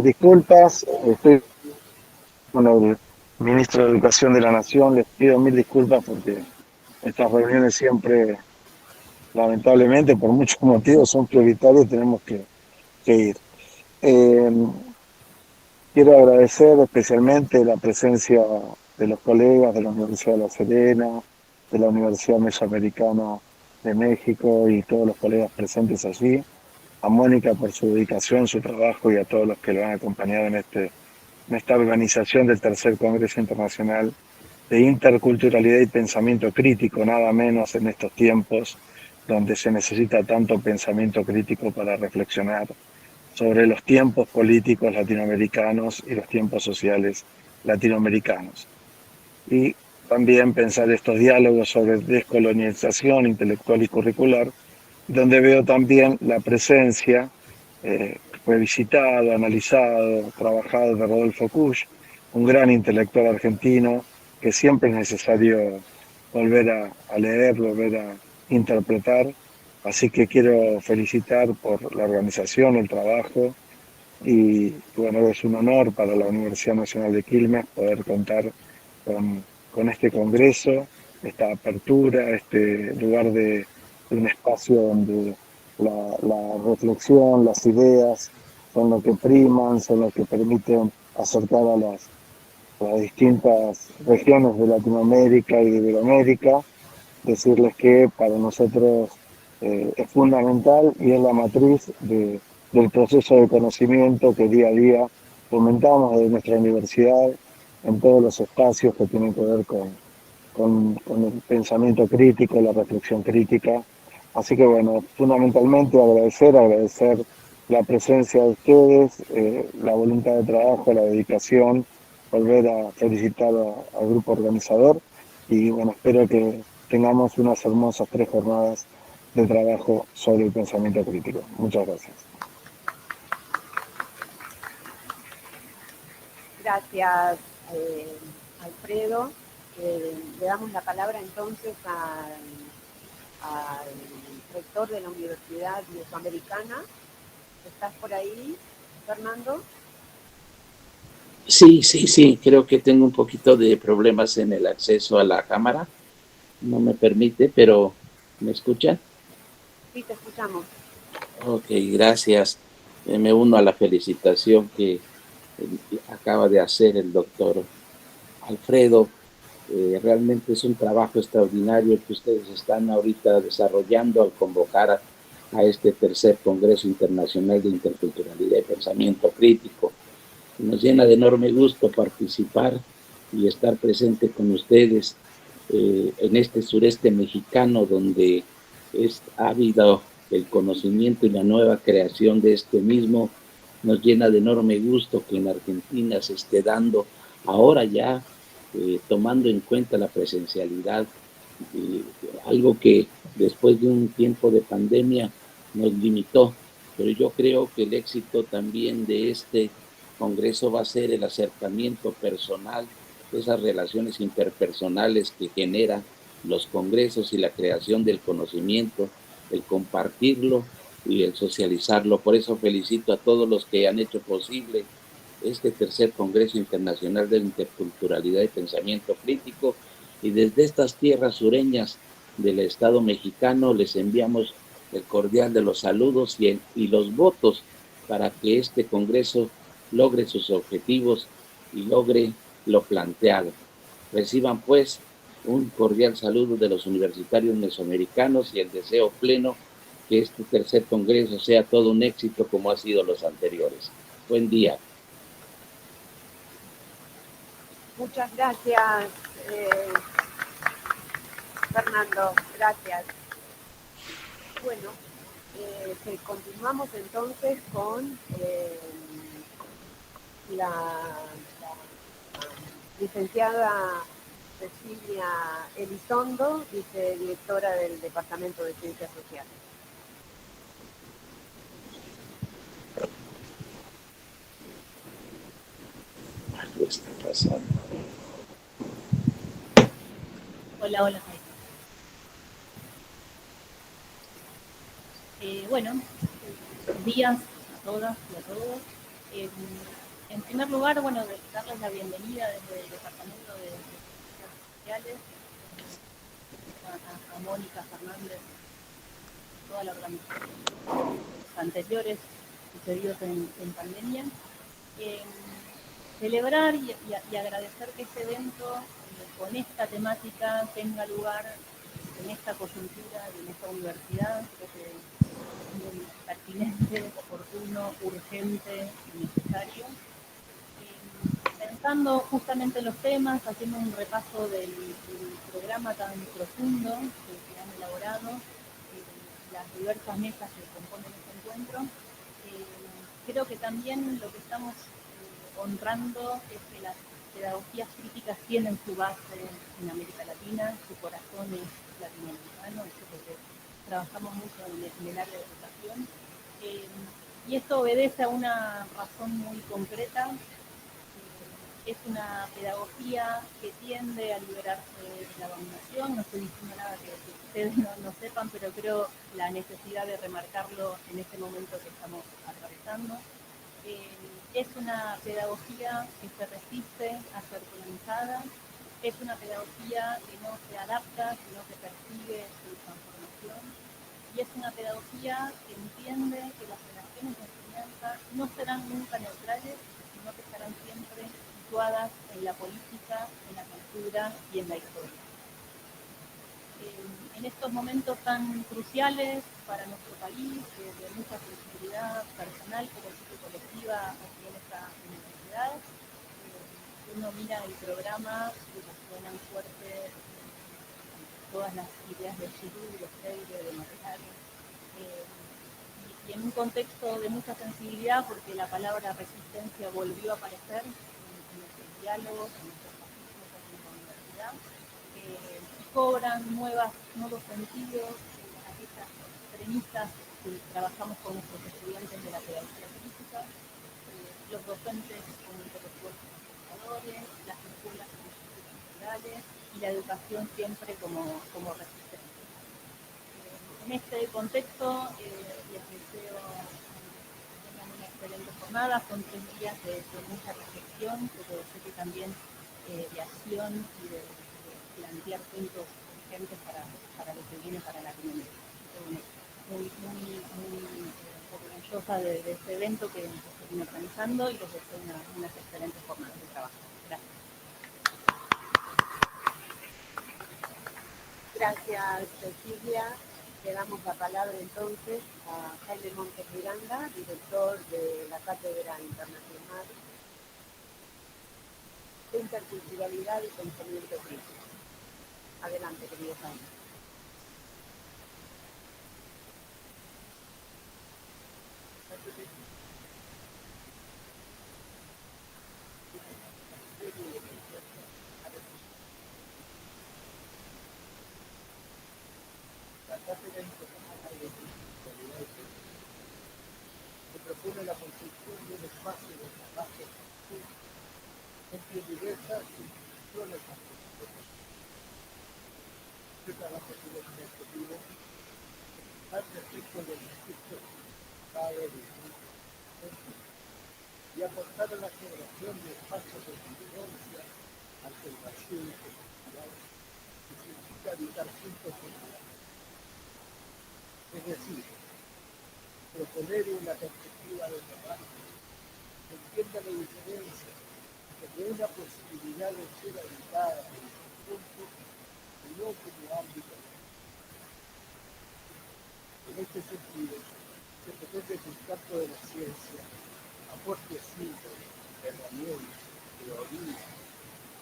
Disculpas, estoy con el ministro de Educación de la Nación, les pido mil disculpas porque estas reuniones siempre, lamentablemente, por muchos motivos, son prioritarias y tenemos que ir. Eh, Quiero agradecer especialmente la presencia de los colegas de la Universidad de La Serena, de la Universidad Mesoamericana de México y todos los colegas presentes allí, a Mónica por su dedicación, su trabajo y a todos los que lo han acompañado en esta organización del Tercer Congreso Internacional de Interculturalidad y Pensamiento Crítico, nada menos en estos tiempos donde se necesita tanto pensamiento crítico para reflexionar sobre los tiempos políticos latinoamericanos y los tiempos sociales latinoamericanos. Y también pensar estos diálogos sobre descolonización intelectual y curricular, donde veo también la presencia, revisitado, analizado, trabajado de Rodolfo Kusch, un gran intelectual argentino que siempre es necesario volver a leer, volver a interpretar. Así que quiero felicitar por la organización, el trabajo y bueno, es un honor para la Universidad Nacional de Quilmes poder contar con este congreso, esta apertura, este lugar de un espacio donde la reflexión, las ideas son lo que priman, son lo que permiten acercar a las distintas regiones de Latinoamérica y de Iberoamérica, decirles que para nosotros es fundamental y es la matriz del proceso de conocimiento que día a día fomentamos desde nuestra universidad en todos los espacios que tienen que ver con el pensamiento crítico, la reflexión crítica. Así que bueno, fundamentalmente agradecer la presencia de ustedes, la voluntad de trabajo, la dedicación, volver a felicitar al grupo organizador y bueno, espero que tengamos unas hermosas 3 jornadas de trabajo sobre el pensamiento crítico. Muchas gracias. Gracias, Alfredo. Le damos la palabra entonces al rector de la Universidad Mesoamericana. ¿Estás por ahí, Fernando? Sí, creo que tengo un poquito de problemas en el acceso a la cámara. No me permite, pero ¿me escuchan? Sí, te escuchamos. Ok, gracias. Me uno a la felicitación que acaba de hacer el doctor Alfredo. Realmente es un trabajo extraordinario que ustedes están ahorita desarrollando al convocar a este tercer Congreso Internacional de Interculturalidad y Pensamiento Crítico. Nos llena de enorme gusto participar y estar presente con ustedes en este sureste mexicano donde ha habido el conocimiento y la nueva creación de este mismo. Nos llena de enorme gusto que en Argentina se esté dando ahora ya, tomando en cuenta la presencialidad, algo que después de un tiempo de pandemia nos limitó, pero yo creo que el éxito también de este Congreso va a ser el acercamiento personal, esas relaciones interpersonales que generan los congresos y la creación del conocimiento, el compartirlo y el socializarlo. Por eso felicito a todos los que han hecho posible este tercer Congreso Internacional de Interculturalidad y Pensamiento Crítico, y desde estas tierras sureñas del Estado mexicano les enviamos el cordial de los saludos y los votos para que este Congreso logre sus objetivos y logre lo planteado. Reciban pues un cordial saludo de los universitarios mesoamericanos y el deseo pleno que este tercer Congreso sea todo un éxito como ha sido los anteriores. Buen día. Muchas gracias, Fernando. Gracias. Bueno, continuamos entonces con la licenciada Cecilia Elizondo, vicedirectora del Departamento de Ciencias Sociales. Algo está pasando. Hola. Buenos días todas y a todos. En primer lugar, bueno, darles la bienvenida desde el Departamento de Servicios Sociales a Mónica Fernández, toda la organización, los anteriores sucedidos en pandemia. Celebrar y agradecer que este evento con esta temática tenga lugar en esta coyuntura y en esta universidad. Creo que es muy pertinente, oportuno, urgente y necesario. Pensando justamente en los temas, haciendo un repaso del programa tan profundo que han elaborado, las diversas mesas que componen este encuentro, creo que también lo que estamos honrando es que las pedagogías críticas tienen su base en América Latina, su corazón es latinoamericano, eso es lo que trabajamos mucho en el área de educación, y esto obedece a una razón muy concreta. Es una pedagogía que tiende a liberarse de la dominación. No estoy diciendo nada que ustedes no sepan, pero creo la necesidad de remarcarlo en este momento que estamos atravesando. Es una pedagogía que se resiste a ser colonizada. Es una pedagogía que no se adapta, sino que persigue su transformación. Y es una pedagogía que entiende que las relaciones de enseñanza no serán nunca neutrales, sino que estarán siempre situadas en la política, en la cultura y en la historia. En estos momentos tan cruciales para nuestro país, de mucha sensibilidad personal, pero sí que colectiva aquí en esta universidad, uno mira el programa y resuenan fuerte todas las ideas de Giroud, de Freire, de Marcari, y en un contexto de mucha sensibilidad, porque la palabra resistencia volvió a aparecer en nuestros diálogos, en nuestros capítulos aquí en la universidad, y cobran nuevos sentidos, aquellas premisas que trabajamos con nuestros estudiantes de la pedagogía crítica, los docentes como intelectuales pensadores, las escuelas como sujetos culturales y la educación siempre como resistencia. En este contexto les deseo que tengan una excelente jornada. Son 3 días de mucha reflexión, pero sé que también de acción y de plantear puntos urgentes para lo que viene para la comunidad. Muy orgullosa de este evento que se viene organizando y les deseo unas excelentes jornadas de trabajo. Gracias. Gracias, Cecilia. Le damos la palabra entonces a Jaime Montes Miranda, director de la Cátedra Internacional de Interculturalidad y Pensamiento Crítico. Adelante, querido Jaime. La Cátedra Internacional de Interculturalidad se propone la construcción de un espacio de trabajo entre diversas instituciones antropológicas. Este trabajo tiene como objetivo dar respecto del discurso significado de y aportar a la generación de espacios de convivencia ante el vacío cultural que significa habitar juntos en la. Es decir, proponer una perspectiva de trabajo que entienda la diferencia entre una posibilidad de ser habitada en conjunto y no como ámbito. En este sentido, se pretende que el campo de la ciencia aporte signos, herramientas, teorías,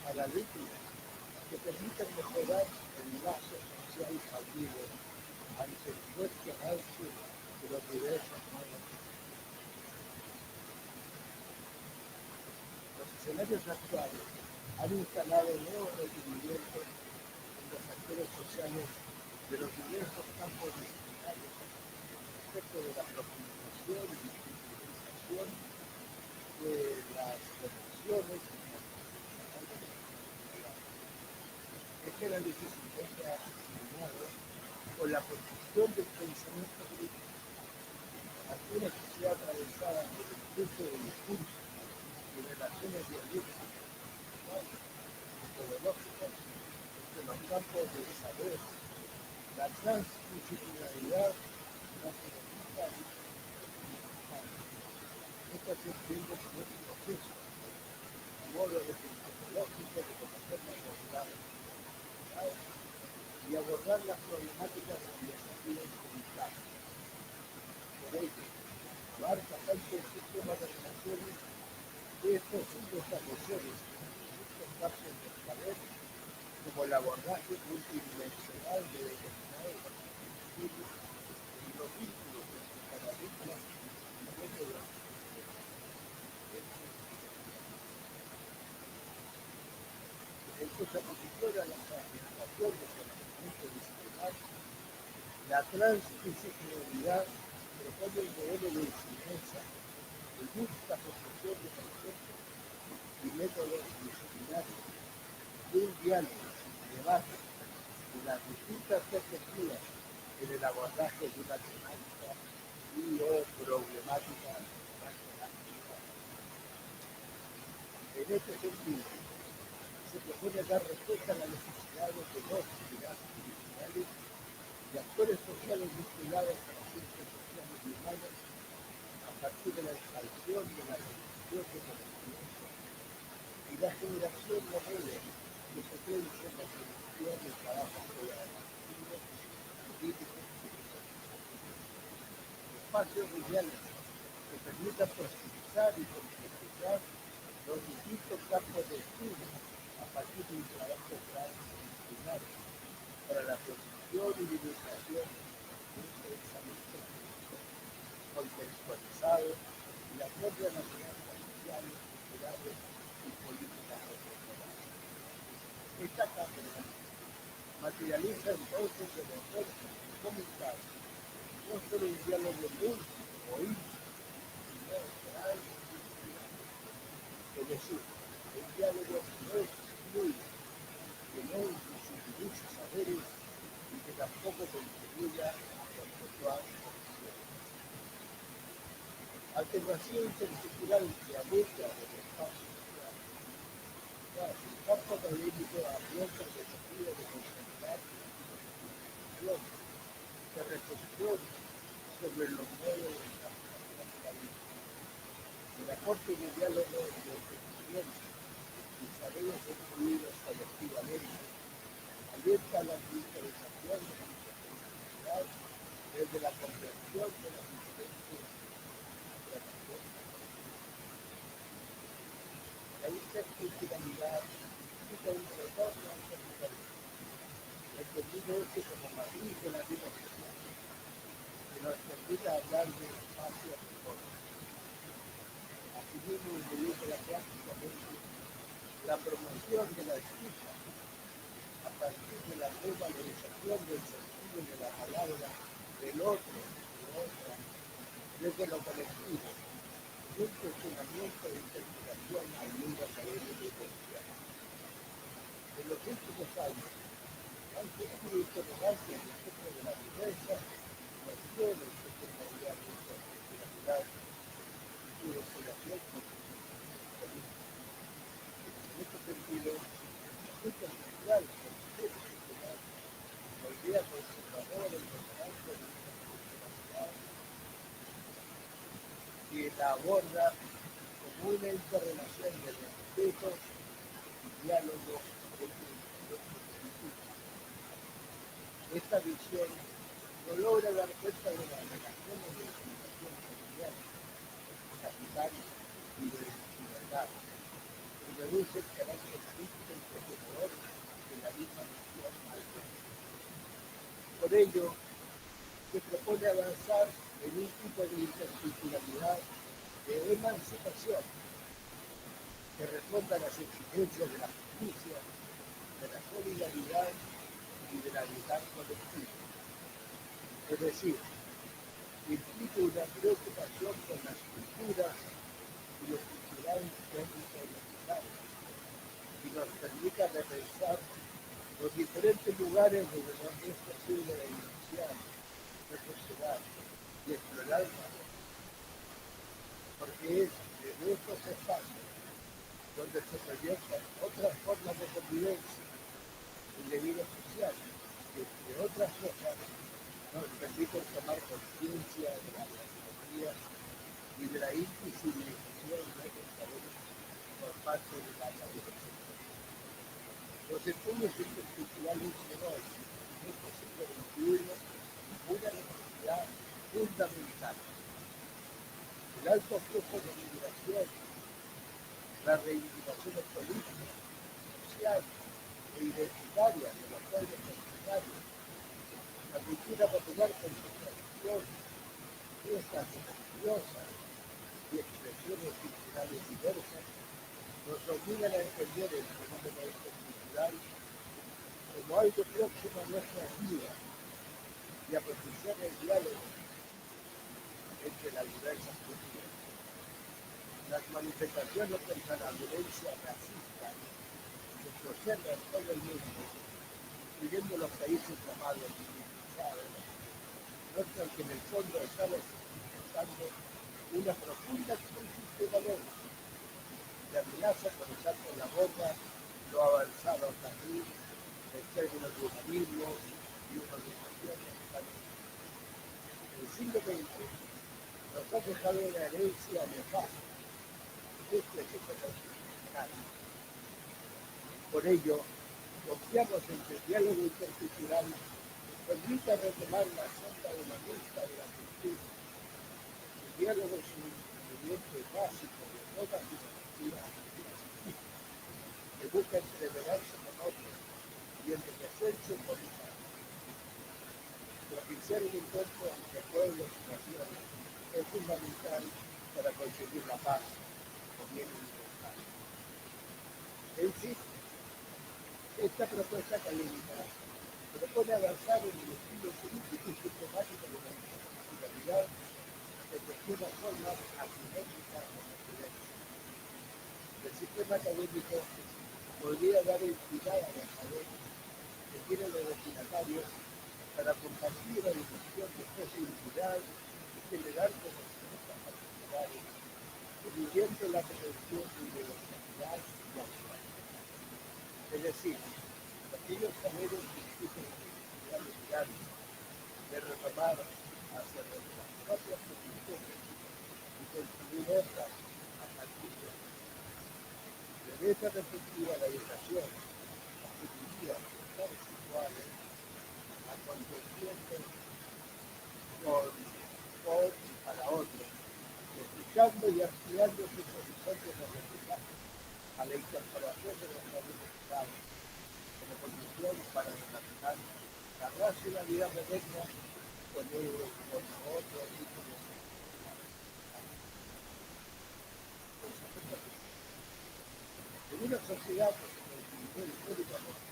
paradigmas que permitan mejorar el lazo social fallido ante el fuerte avance de los diversos modos. Los escenarios actuales han instalado nuevos requerimientos en los actores sociales de los diversos campos disciplinarios respecto de la profundización y visibilización de las reflexiones y las posibilidades. Este análisis se encuentra asignado con la construcción del pensamiento crítico, aquella que sea atravesada por el cruce de discursos y relaciones dialécticas, metodológicas, entre los campos del saber, la transdisciplinaridad, la filosofía, esta se entiende como un proceso, un modo epistemológico de conocer la realidad y abordar las problemáticas y desafíos comunitarios. Por ello, abarca tanto el sistema de relaciones que es posible establecer distintos campos del saber como el abordaje multidimensional de determinados estudios y los vínculos entre paradigmas y métodos. En su exposición a la fragmentación del conocimiento disciplinar, la transdisciplinaridad propone un modelo de enseñanza que busca construcción de conceptos y métodos disciplinarios de un diálogo, debate de las distintas perspectivas en el abordaje de una temática y o problemática nacional. En este sentido, se propone dar respuesta a las necesidades de los ciudadanos individuales y actores sociales vinculados a las ciencias sociales y humanas a partir de la expansión de la producción de conocimiento y la generación de redes que potencian la producción del trabajo colaborativo, político y social. Espacios ideales que permitan profundizar y complejizar los distintos campos de estudio a partir de un trabajo transdisciplinario para la producción y divulgación de un pensamiento contextualizado y la propia naturaleza social, culturales y políticas regionales. Esta cátedra materializa entonces el esfuerzo de fomentar no solo un diálogo múltiple o íntimo, sino transdisciplinario. Es decir, un diálogo que no excluye, que no invisibiliza saberes y que tampoco contribuya a perpetuar opciones. Alternación intercultural que abarca el espacio social. El campo académico abierto al desafío de concentrar que reflexiona sobre los modos de la capitalismo. El aporte de diálogo de conocimiento y saberes incluidos colectivamente abierta a la digitalización de la interseccionalidad desde la comprensión de las diferentes tradiciones. La interculturalidad implica un retorno al capitalismo, entendido este como matriz de la vida social, que nos permita hablar de espacios mejores. Asimismo, involucra prácticamente la promoción de la escucha a partir de la revalorización del sentido de la palabra del otro, de otra, desde lo colectivo, y un cuestionamiento de interpretación al mundo académico y social. En los últimos años han surgido interrogantes respecto de la diversa nociones que tendría la interculturalidad y su vinculación con política. En este sentido, la lucha social por el derecho cultural, la idea conservadora del tolerante de la interculturalidad, que la aborda como una interrelación de respeto y diálogo entre diferentes culturas. Esta visión no logra dar cuenta de las relaciones de organización familiar, capital y de desigualdad, y reduce el carácter crítico y protegedor de la misma nación al mundo. Por ello, se propone avanzar en un tipo de interculturalidad de emancipación que responda a las exigencias de la justicia, de la solidaridad y de la unidad colectiva. Es decir, implica una preocupación por las culturas y lo cultural técnico y necesario, y nos permita repensar los diferentes lugares donde es posible iniciar, reflexionar y explorar porque es desde estos espacios donde se proyectan otras formas de convivencia y de vida social, que entre otras cosas nos permiten tomar conciencia de la tecnología y de la invisibilización de los saberes por parte de la población. Los estudios interculturales de hoy, en este siglo XXI, una necesidad fundamental. El alto flujo de migración, las reivindicaciones políticas, sociales e identitarias de los pueblos originarios, la cultura popular con sus tradiciones, fiestas religiosas y expresiones culturales diversas, nos obligan a entender el fenómeno intercultural como algo próximo a nuestras vidas y a propiciar el diálogo entre las diversas culturas. Las manifestaciones contra la violencia racista que se observan en todo el mundo, incluyendo los países llamados civilizados, muestran que en el fondo estamos experimentando una profunda crisis de valores que amenaza comenzar con la borda lo avanzado también en términos de humanismo y humanización social. El siglo XX nos ha dejado una herencia nefasta de este tipo de actividades. Por ello, confiamos en que el diálogo intercultural permita retomar la senda humanista de la cultura. El diálogo es un ingrediente básico de toda filosofía que busca entreverarse con otros y enriquecerse con otros. Propiciar el encuentro entre pueblos y naciones es fundamental para conseguir la paz, o bien universal. En sí, esta propuesta académica propone avanzar en el estilo político y sistemático de la internacionalidad que cuestiona formas asimétricas de convivencia. El sistema académico podría dar entidad a los saberes que tienen los destinatarios para compartir la difusión de posibilidad y generar conocimientos particulares, dividiendo la prevención de universalidad y autoridad. Es decir, aquellos saberes que existen en la universidad de retomar hacia nuestras propias posiciones y construir otras a partir de ellas. Desde esta perspectiva, la educación constituiría sectores sexuales a contendientes por y para otros, escuchando y ampliando sus horizontes de aprendizaje a la incorporación de los saberes sociales como condición para relacionar la racionalidad moderna con otro tipo de en una sociedad como el nivel históricamente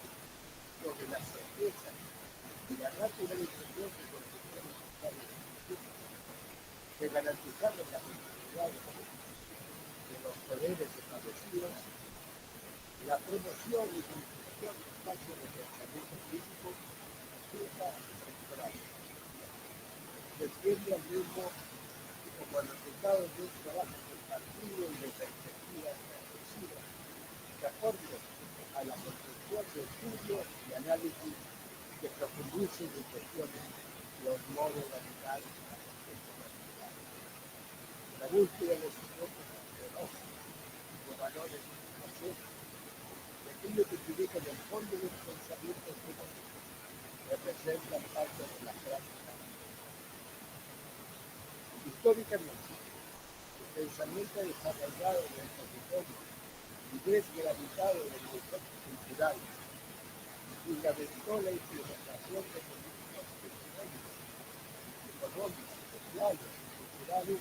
sobre la certeza y la naturalización de condiciones sociales que garantizaron la continuidad de los poderes establecidos, la promoción y construcción de espacios de pensamiento crítico resulta temporal. Se entiende al mismo como el resultado de un trabajo compartido y de perspectivas reflexivas que aporte a la construcción de estudios y análisis que profundicen y cuestionen los modos radicales de la sociedad. La búsqueda de sujetos ideológicos, de valores conceptos, de aquello que utiliza en el fondo del pensamiento humano, representan parte de la práctica. Históricamente, el pensamiento desarrollado en el territorio y desgravitado en el contexto cultural fundamentó la implementación de políticas económicas, sociales y culturales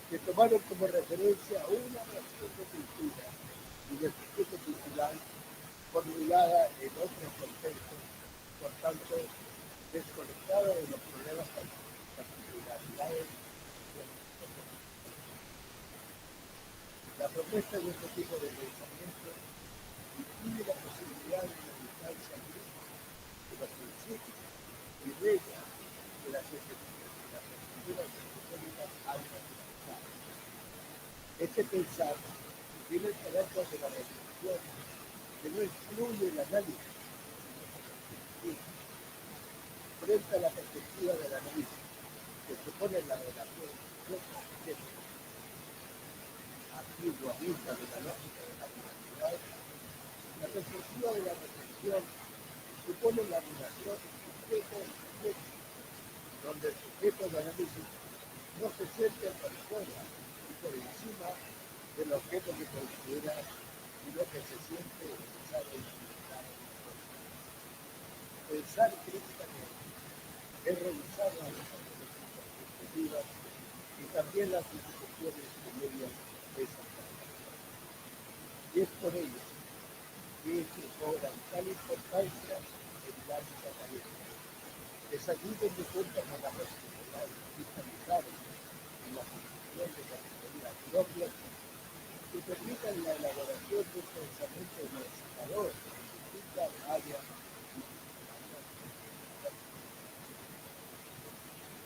que tomaron como referencia una noción de cultura y de sujeto cultural formulada en otros contextos, por tanto, desconectada de los problemas particularidades. La propuesta de este tipo de pensamiento incluye la posibilidad de una distancia libre de los principios y reglas de las estructuras arquitectónicas altas. Este pensar tiene el carácter de la reflexión, que no excluye el análisis, sino que frente a la perspectiva del análisis, que supone la relación antigua vista de la lógica de la humanidad, la perspectiva de la reflexión supone la relación sujeto-sujeto, donde el sujeto de análisis no se siente por fuera y por encima del objeto que considera, sino que se siente necesario y limitado. Pensar críticamente es revisar las perspectivas y también las instituciones que median esa práctica. Y es por ello que esto cobra tal importancia en el ámbito académico. Es allí donde cuenta con la posibilidad de cristalizar en la construcción de categorías propias que permitan la elaboración de un pensamiento emancipador en distintas áreas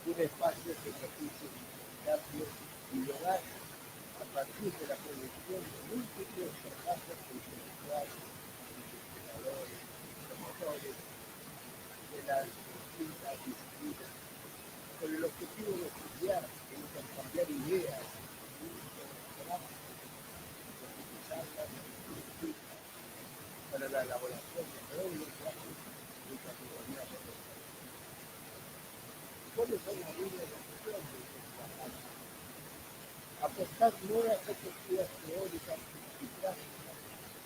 un espacio que propicie cambio y lograr a partir de la proyección de múltiples trabajos intelectuales, investigadores, promotores de las distintas disciplinas, con el objetivo de estudiar e intercambiar ideas y utilizarlas para la elaboración de nuevos lenguajes y categorías de pensamiento. ¿Cuáles son las líneas de acción de este trabajo? Apostar nuevas perspectivas teóricas y prácticas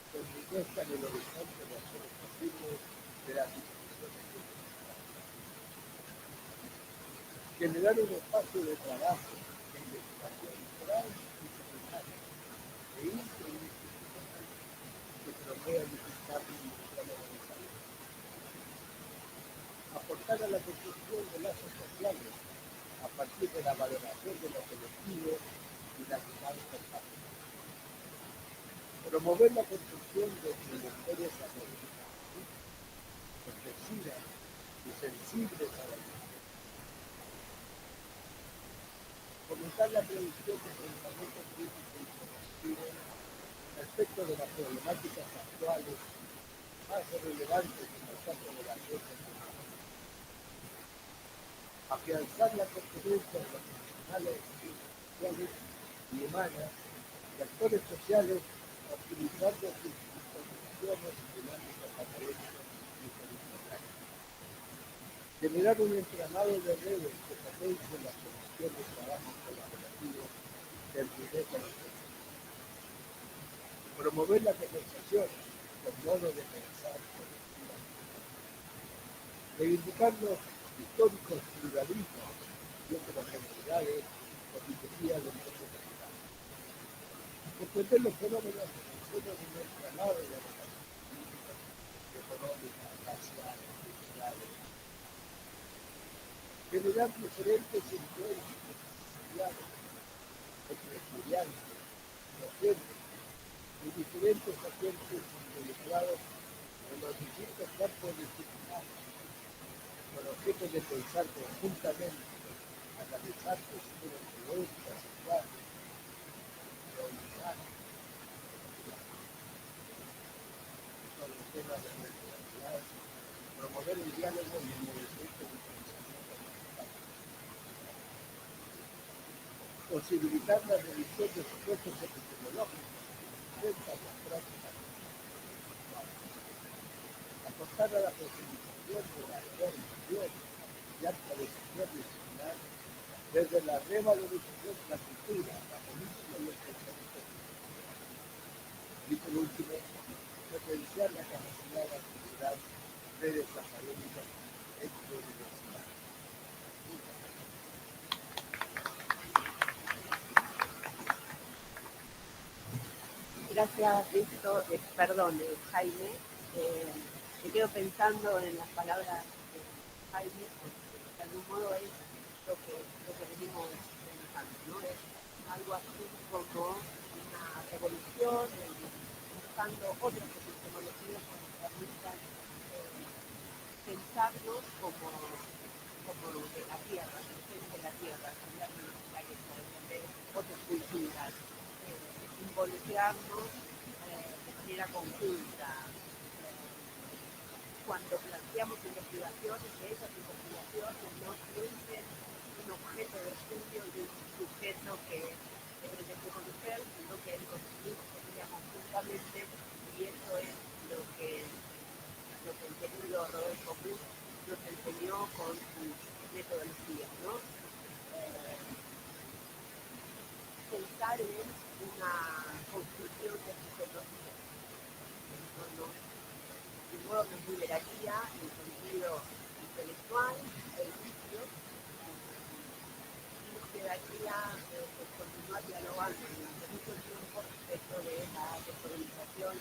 que enriquezcan el horizonte de acciones posibles de las instituciones universitarias. Generar un espacio de trabajo de investigación transdisciplinaria e interinstitucional que promueva el desarrollo industrial organizado. Aportar a la construcción de lazos sociales a partir de la valoración de lo colectivo y la dinámica práctica. Promover la construcción de trayectorias académicas reflexivas y sensibles a la vida. Fomentar la producción de pensamiento crítico y propositivo respecto de las problemáticas actuales más relevantes en el campo de la ciencia. Afianzar la competencia de los profesionales sociales y humanas y actores sociales optimizando sus contribuciones en ámbitos académicos y políticos. Generar un entramado de redes que potencie la producción de trabajo colaborativo del nivel de la sociedad. Promover la conversación con modo de pensar colectivamente. Reivindicar los históricos pluralismos y heterogeneidades o filosofías del mundo social. Comprender los fenómenos en seno de un entramado de relaciones políticas, económicas, raciales, culturales. Generar diferentes influencias sociales entre estudiantes, docentes y diferentes agentes involucrados en los distintos campos disciplinarios, con objeto de pensar conjuntamente, analizar posiciones teóricas y claves, realizar sobre el tema de la universidad, promover el diálogo y el movimiento de pensamiento comunitario, posibilitar la revisión de supuestos epistemológicos que sustentan las prácticas actuales, apostar a la posibilización de la formación y alta decisión disciplinar desde la revalorización de la cultura, la política y el pensamiento crítico. Y por último, potenciar la capacidad de actividad de redes académicas entre universidades. Gracias, Víctor, Jaime. Me quedo pensando en las palabras de Jaime, porque de algún modo es lo que venimos pensando, ¿no? Es algo así como una revolución, buscando otras epistemologías que nos permitan pensarnos como de la tierra, de la tierra, cambiar de los planeta, entender otras culturas, involucrarnos de manera conjunta. Cuando planteamos investigaciones, que esas investigaciones no tienen un objeto de estudio y un sujeto que pretende conocer, sino que el conocimiento se crea conjuntamente, y eso es lo que el querido Rodolfo Buch nos enseñó con sus metodologías, ¿no? Pensar en una construcción de sujetología. Eso de modo nos liberaría en el sentido intelectual e inicio, y nos quedaría continuar dialogando durante mucho tiempo respecto de la descolonización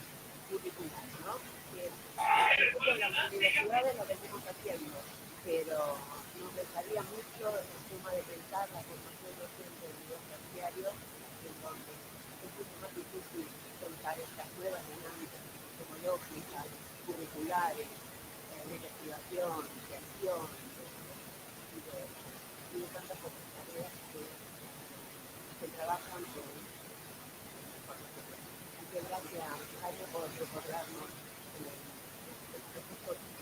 curricular, ¿no? Que nosotros en las universidades lo venimos haciendo, pero nos gustaría mucho el tema de pensar la formación docente de nivel terciario, en donde es mucho más difícil pensar estas nuevas dinámicas epistemológicas, curriculares, de investigación, de acción, y de tantas otras tareas que trabajan con nosotros. Así que gracias, Jaime, por recordarnos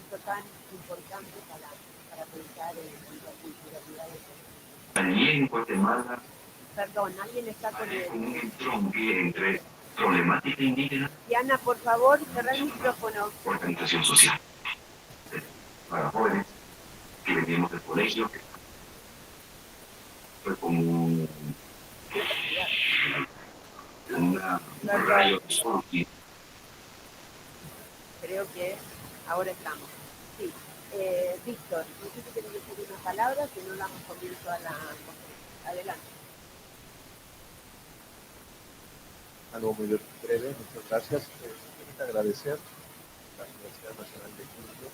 esto tan importante para pensar en la culturalidad de Allí en Guatemala, Perdón, alguien está con un el... entronque entre problemática indígena Diana, por favor, cerrá el micrófono. y organización social. Para jóvenes que venimos del colegio, que fue como un rayo de sol. Creo que ahora estamos. Sí. Víctor, no sé si quieres decir una palabra, si no damos comienzo a la conferencia. Adelante. Algo muy breve, muchas gracias. Quiero agradecer a la Universidad Nacional de Quilmes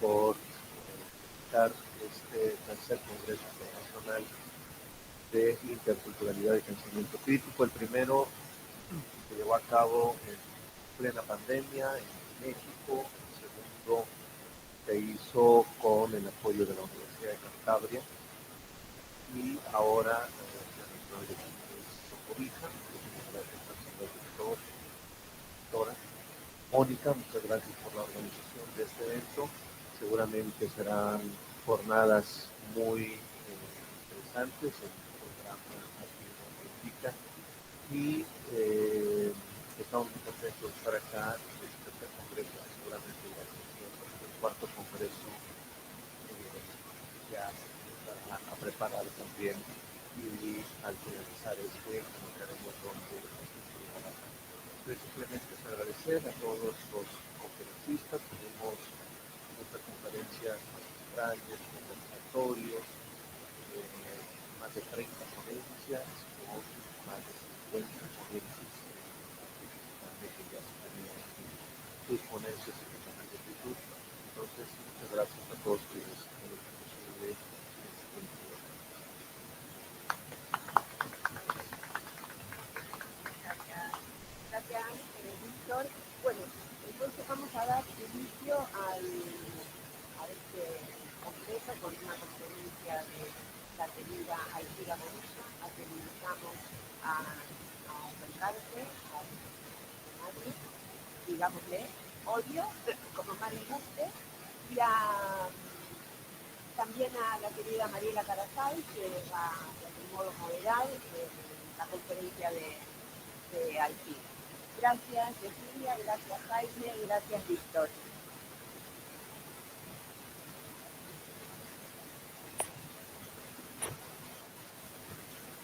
por invitar este tercer Congreso Internacional de Interculturalidad y Pensamiento Crítico. El primero se llevó a cabo en plena pandemia en México. El segundo se hizo con el apoyo de la Universidad de Cantabria. Y ahora la Universidad de Quilmes lo cobija. Doctora Mónica, muchas gracias por la organización de este evento. Seguramente serán jornadas muy interesantes en el programa Latinoamérica y estamos muy contentos de estar acá en este tercer congreso, seguramente el cuarto congreso ya se empezará a preparar también, y al finalizar comunicaremos dónde simplemente es agradecer a todos los conferencistas. Tuvimos muchas conferencias magistrales, conversatorios, más de 30 ponencias, con más de 50 ponencias que ya se tenían sus ponencias en el canal de YouTube. Entonces, muchas gracias a todos quienes han hecho posible este evento. Gracias, Víctor. Bueno, entonces vamos a dar inicio a este congreso con una conferencia de la querida Alcira Bonilla, a quien invitamos a acercarse a Madrid, digámosle, odio, como Mari Guste, y también a la querida Mariela Carasay, que va de algún modo moderar la conferencia de Alcira. Gracias, Cecilia, gracias, Jaime, gracias, Víctor.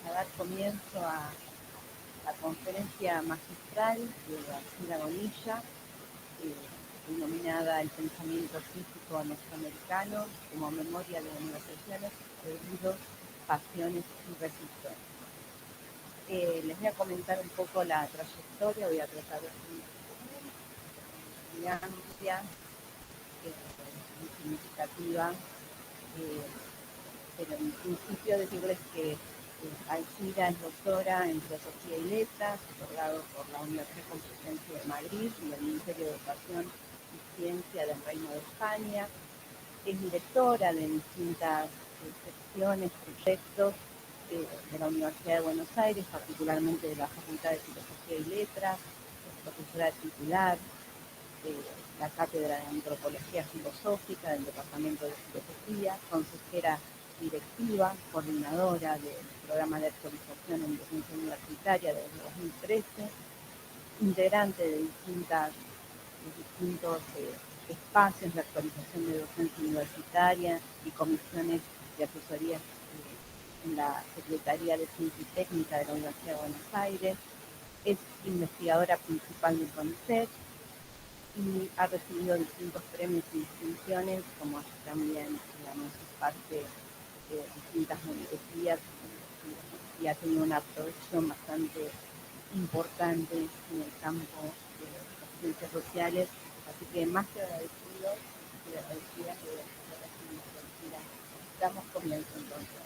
A dar comienzo a la conferencia magistral de Alcira Bonilla, denominada El pensamiento crítico mesoamericano como memoria de negociaciones, pedidos, pasiones y resistencias. Les voy a comentar un poco la trayectoria, voy a tratar de ser muy amplia, muy significativa, pero en principio decirles que Alcira es doctora en Filosofía y Letras, otorgado por la Universidad Complutense de Madrid y el Ministerio de Educación y Ciencia del Reino de España. Es directora de distintas secciones, proyectos de la Universidad de Buenos Aires, particularmente de la Facultad de Filosofía y Letras, es profesora titular de la Cátedra de Antropología Filosófica del Departamento de Filosofía, consejera directiva, coordinadora del programa de actualización en docencia universitaria desde 2013, integrante de distintos espacios de actualización de docencia universitaria y comisiones de asesoría en la Secretaría de Ciencia y Técnica de la Universidad de Buenos Aires, es investigadora principal del CONICET y ha recibido distintos premios y distinciones, como también, digamos, es parte de distintas monografías y ha tenido una proyección bastante importante en el campo de las ciencias sociales, así que más que agradecida de recibir. Damos comienzo entonces.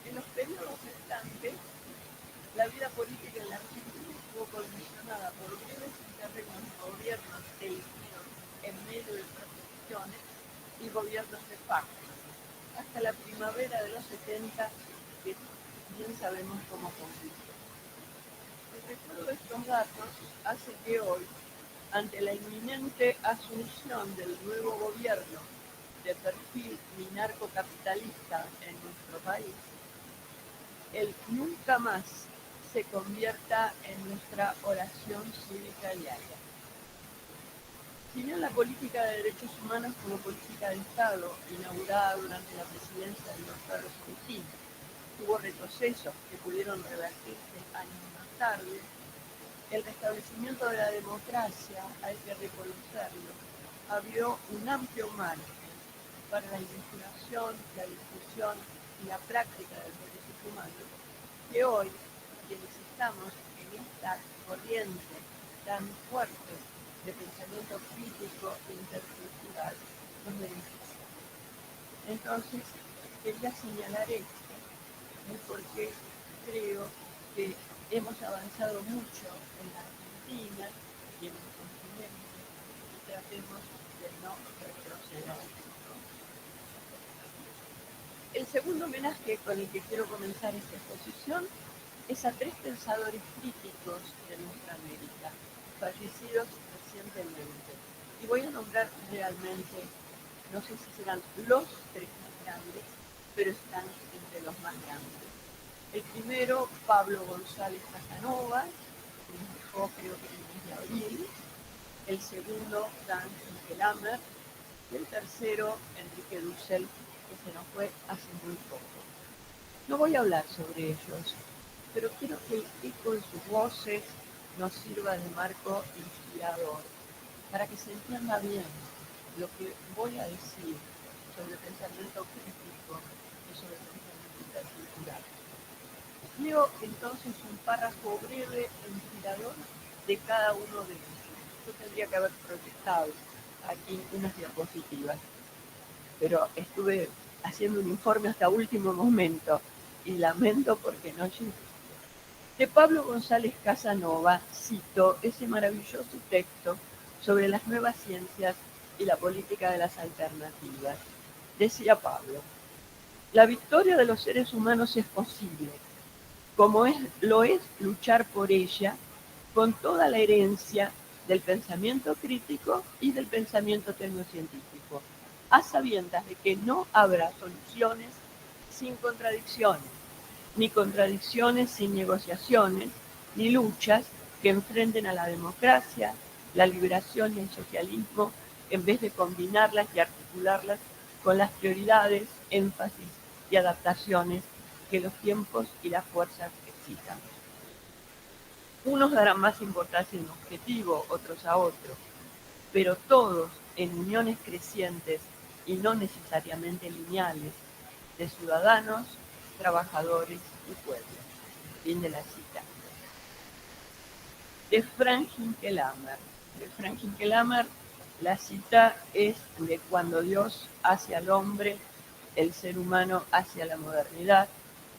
En los periodos restantes, la vida política en la Argentina estuvo condicionada por breves interregnos de gobiernos elegidos en medio de transiciones y gobiernos de facto, hasta la primavera de los 70, que bien sabemos cómo concluyó. El recuerdo de estos datos hace que hoy, ante la inminente asunción del nuevo gobierno de perfil minarcocapitalista en nuestro país, el nunca más se convierta en nuestra oración cívica diaria. Si bien la política de derechos humanos como política de Estado, inaugurada durante la presidencia del doctor Argentina, tuvo retrocesos que pudieron revertirse años más tarde, el restablecimiento de la democracia, hay que reconocerlo, abrió un amplio margen para la investigación, la discusión y la práctica de los derechos humanos, que hoy, quienes estamos en esta corriente tan fuerte de pensamiento crítico e intercultural, nos beneficia. Entonces, quería señalar esto, porque creo que hemos avanzado mucho en la Argentina y en el continente tratemos de no retroceder. El segundo homenaje con el que quiero comenzar esta exposición es a 3 pensadores críticos de nuestra América, fallecidos recientemente. Y voy a nombrar realmente, no sé si serán los 3 más grandes, pero están entre los más grandes. El primero, Pablo González Casanova, que nos dejó creo que en el mes de abril. El segundo, Franz Michelhammer. Y el tercero, Enrique Dussel, que se nos fue hace muy poco. No voy a hablar sobre ellos, pero quiero que el eco de sus voces nos sirva de marco inspirador para que se entienda bien lo que voy a decir sobre pensamiento crítico y sobre pensamiento intercultural. Leo entonces un párrafo breve e inspirador de cada uno de ellos. Yo tendría que haber proyectado aquí unas diapositivas, pero estuve haciendo un informe hasta último momento y lamento porque no llegué. De Pablo González Casanova cito ese maravilloso texto sobre las nuevas ciencias y la política de las alternativas. Decía Pablo: la victoria de los seres humanos es posible, como lo es luchar por ella con toda la herencia del pensamiento crítico y del pensamiento tecnocientífico, a sabiendas de que no habrá soluciones sin contradicciones, ni contradicciones sin negociaciones, ni luchas que enfrenten a la democracia, la liberación y el socialismo, en vez de combinarlas y articularlas con las prioridades, énfasis y adaptaciones que los tiempos y las fuerzas exijan. Unos darán más importancia a un objetivo, otros a otro, pero todos en uniones crecientes y no necesariamente lineales de ciudadanos, trabajadores y pueblos. Fin de la cita. De Frank Hinckelhammer. De Frank Hinckelhammer, la cita es de Cuando Dios hace al hombre, el ser humano hacia la modernidad,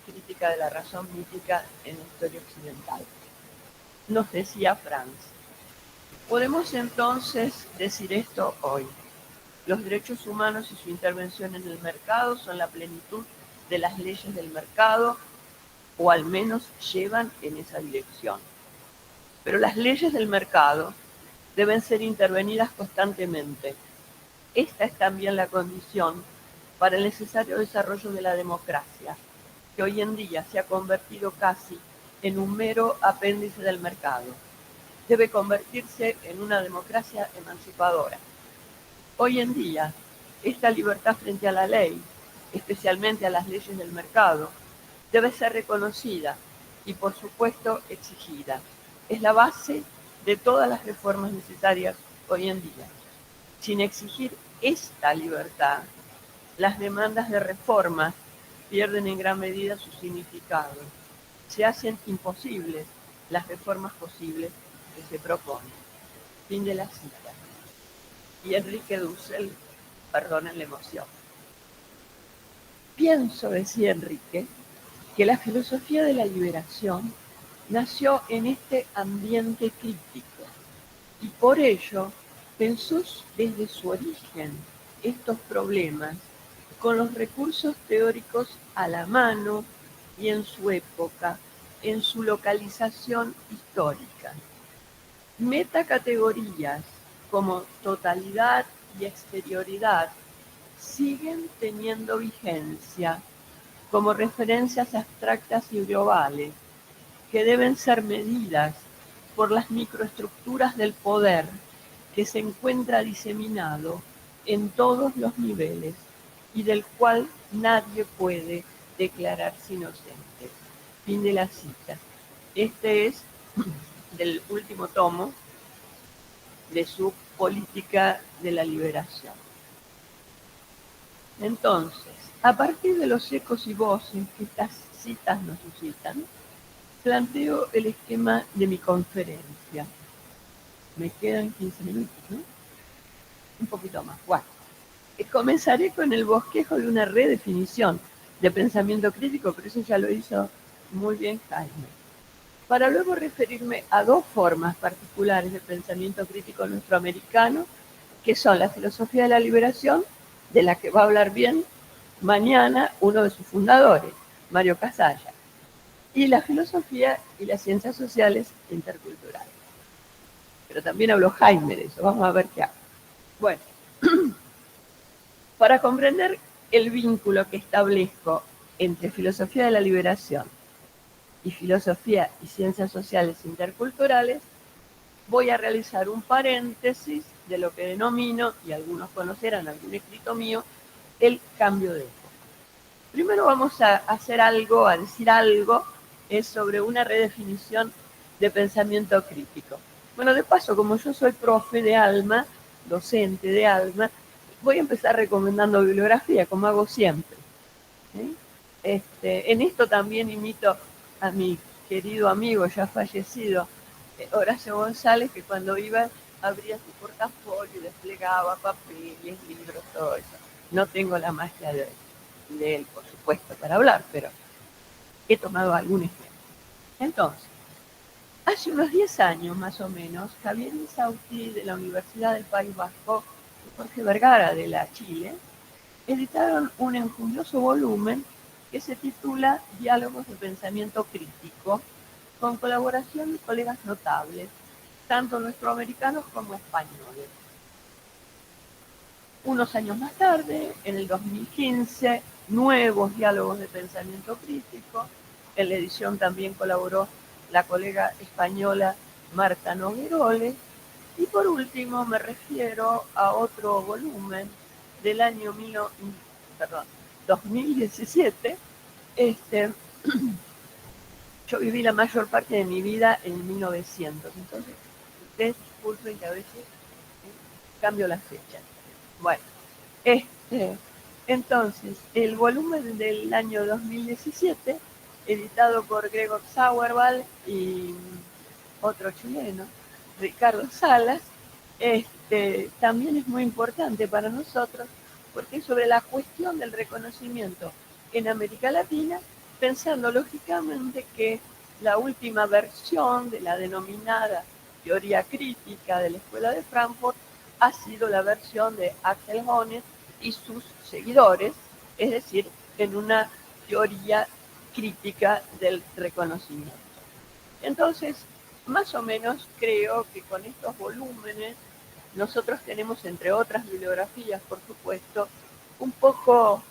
crítica de la razón mítica en la historia occidental. Nos decía Franz: podemos entonces decir esto hoy: los derechos humanos y su intervención en el mercado son la plenitud de las leyes del mercado, o al menos llevan en esa dirección. Pero las leyes del mercado deben ser intervenidas constantemente. Esta es también la condición para el necesario desarrollo de la democracia, que hoy en día se ha convertido casi en un mero apéndice del mercado. Debe convertirse en una democracia emancipadora. Hoy en día, esta libertad frente a la ley, especialmente a las leyes del mercado, debe ser reconocida y, por supuesto, exigida. Es la base de todas las reformas necesarias hoy en día. Sin exigir esta libertad, las demandas de reformas pierden en gran medida su significado. Se hacen imposibles las reformas posibles que se proponen. Fin de la cita. Y Enrique Dussel, perdonen la emoción. Pienso, decía Enrique, que la filosofía de la liberación nació en este ambiente crítico y por ello pensó desde su origen estos problemas con los recursos teóricos a la mano y en su época, en su localización histórica. Metacategorías como totalidad y exterioridad siguen teniendo vigencia como referencias abstractas y globales que deben ser medidas por las microestructuras del poder que se encuentra diseminado en todos los niveles y del cual nadie puede declararse inocente. Fin de la cita. Este es del último tomo de su Política de la Liberación. Entonces, a partir de los ecos y voces que estas citas nos suscitan, planteo el esquema de mi conferencia. Me quedan 15 minutos, ¿no? Un poquito más, 4. Comenzaré con el bosquejo de una redefinición de pensamiento crítico, pero eso ya lo hizo muy bien Jaime. Para luego referirme a 2 formas particulares de pensamiento crítico nuestroamericano que son la filosofía de la liberación, de la que va a hablar bien mañana uno de sus fundadores, Mario Casalla, y la filosofía y las ciencias sociales interculturales. Pero también habló Jaime de eso, vamos a ver qué hago. Bueno, para comprender el vínculo que establezco entre filosofía de la liberación y filosofía y ciencias sociales interculturales, voy a realizar un paréntesis de lo que denomino, y algunos conocerán algún escrito mío, el cambio de época. Primero vamos a hacer algo, a decir algo, sobre una redefinición de pensamiento crítico. Bueno, de paso, como yo soy profe de Alma, docente de Alma, voy a empezar recomendando bibliografía, como hago siempre. ¿Sí? En esto también imito a mi querido amigo ya fallecido, Horacio González, que cuando iba abría su portafolio y desplegaba papeles, libros, todo eso. No tengo la magia de él, por supuesto, para hablar, pero he tomado algún ejemplo. Entonces, hace unos 10 años más o menos, Javier Insausti de la Universidad del País Vasco y Jorge Vergara de la Chile editaron un enjundioso volumen que se titula Diálogos de Pensamiento Crítico, con colaboración de colegas notables, tanto nuestroamericanos como españoles. Unos años más tarde, en el 2015, nuevos diálogos de pensamiento crítico. En la edición también colaboró la colega española Marta Nogueroles. Y por último me refiero a otro volumen del año 2017. Yo viví la mayor parte de mi vida en 1900, entonces ustedes disculpen que a veces cambio las fechas. Bueno, entonces, el volumen del año 2017, editado por Gregor Sauerwald y otro chileno, Ricardo Salas, también es muy importante para nosotros porque es sobre la cuestión del reconocimiento en América Latina, pensando lógicamente que la última versión de la denominada teoría crítica de la Escuela de Frankfurt ha sido la versión de Axel Honneth y sus seguidores, es decir, en una teoría crítica del reconocimiento. Entonces, más o menos creo que con estos volúmenes nosotros tenemos, entre otras bibliografías, por supuesto, un poco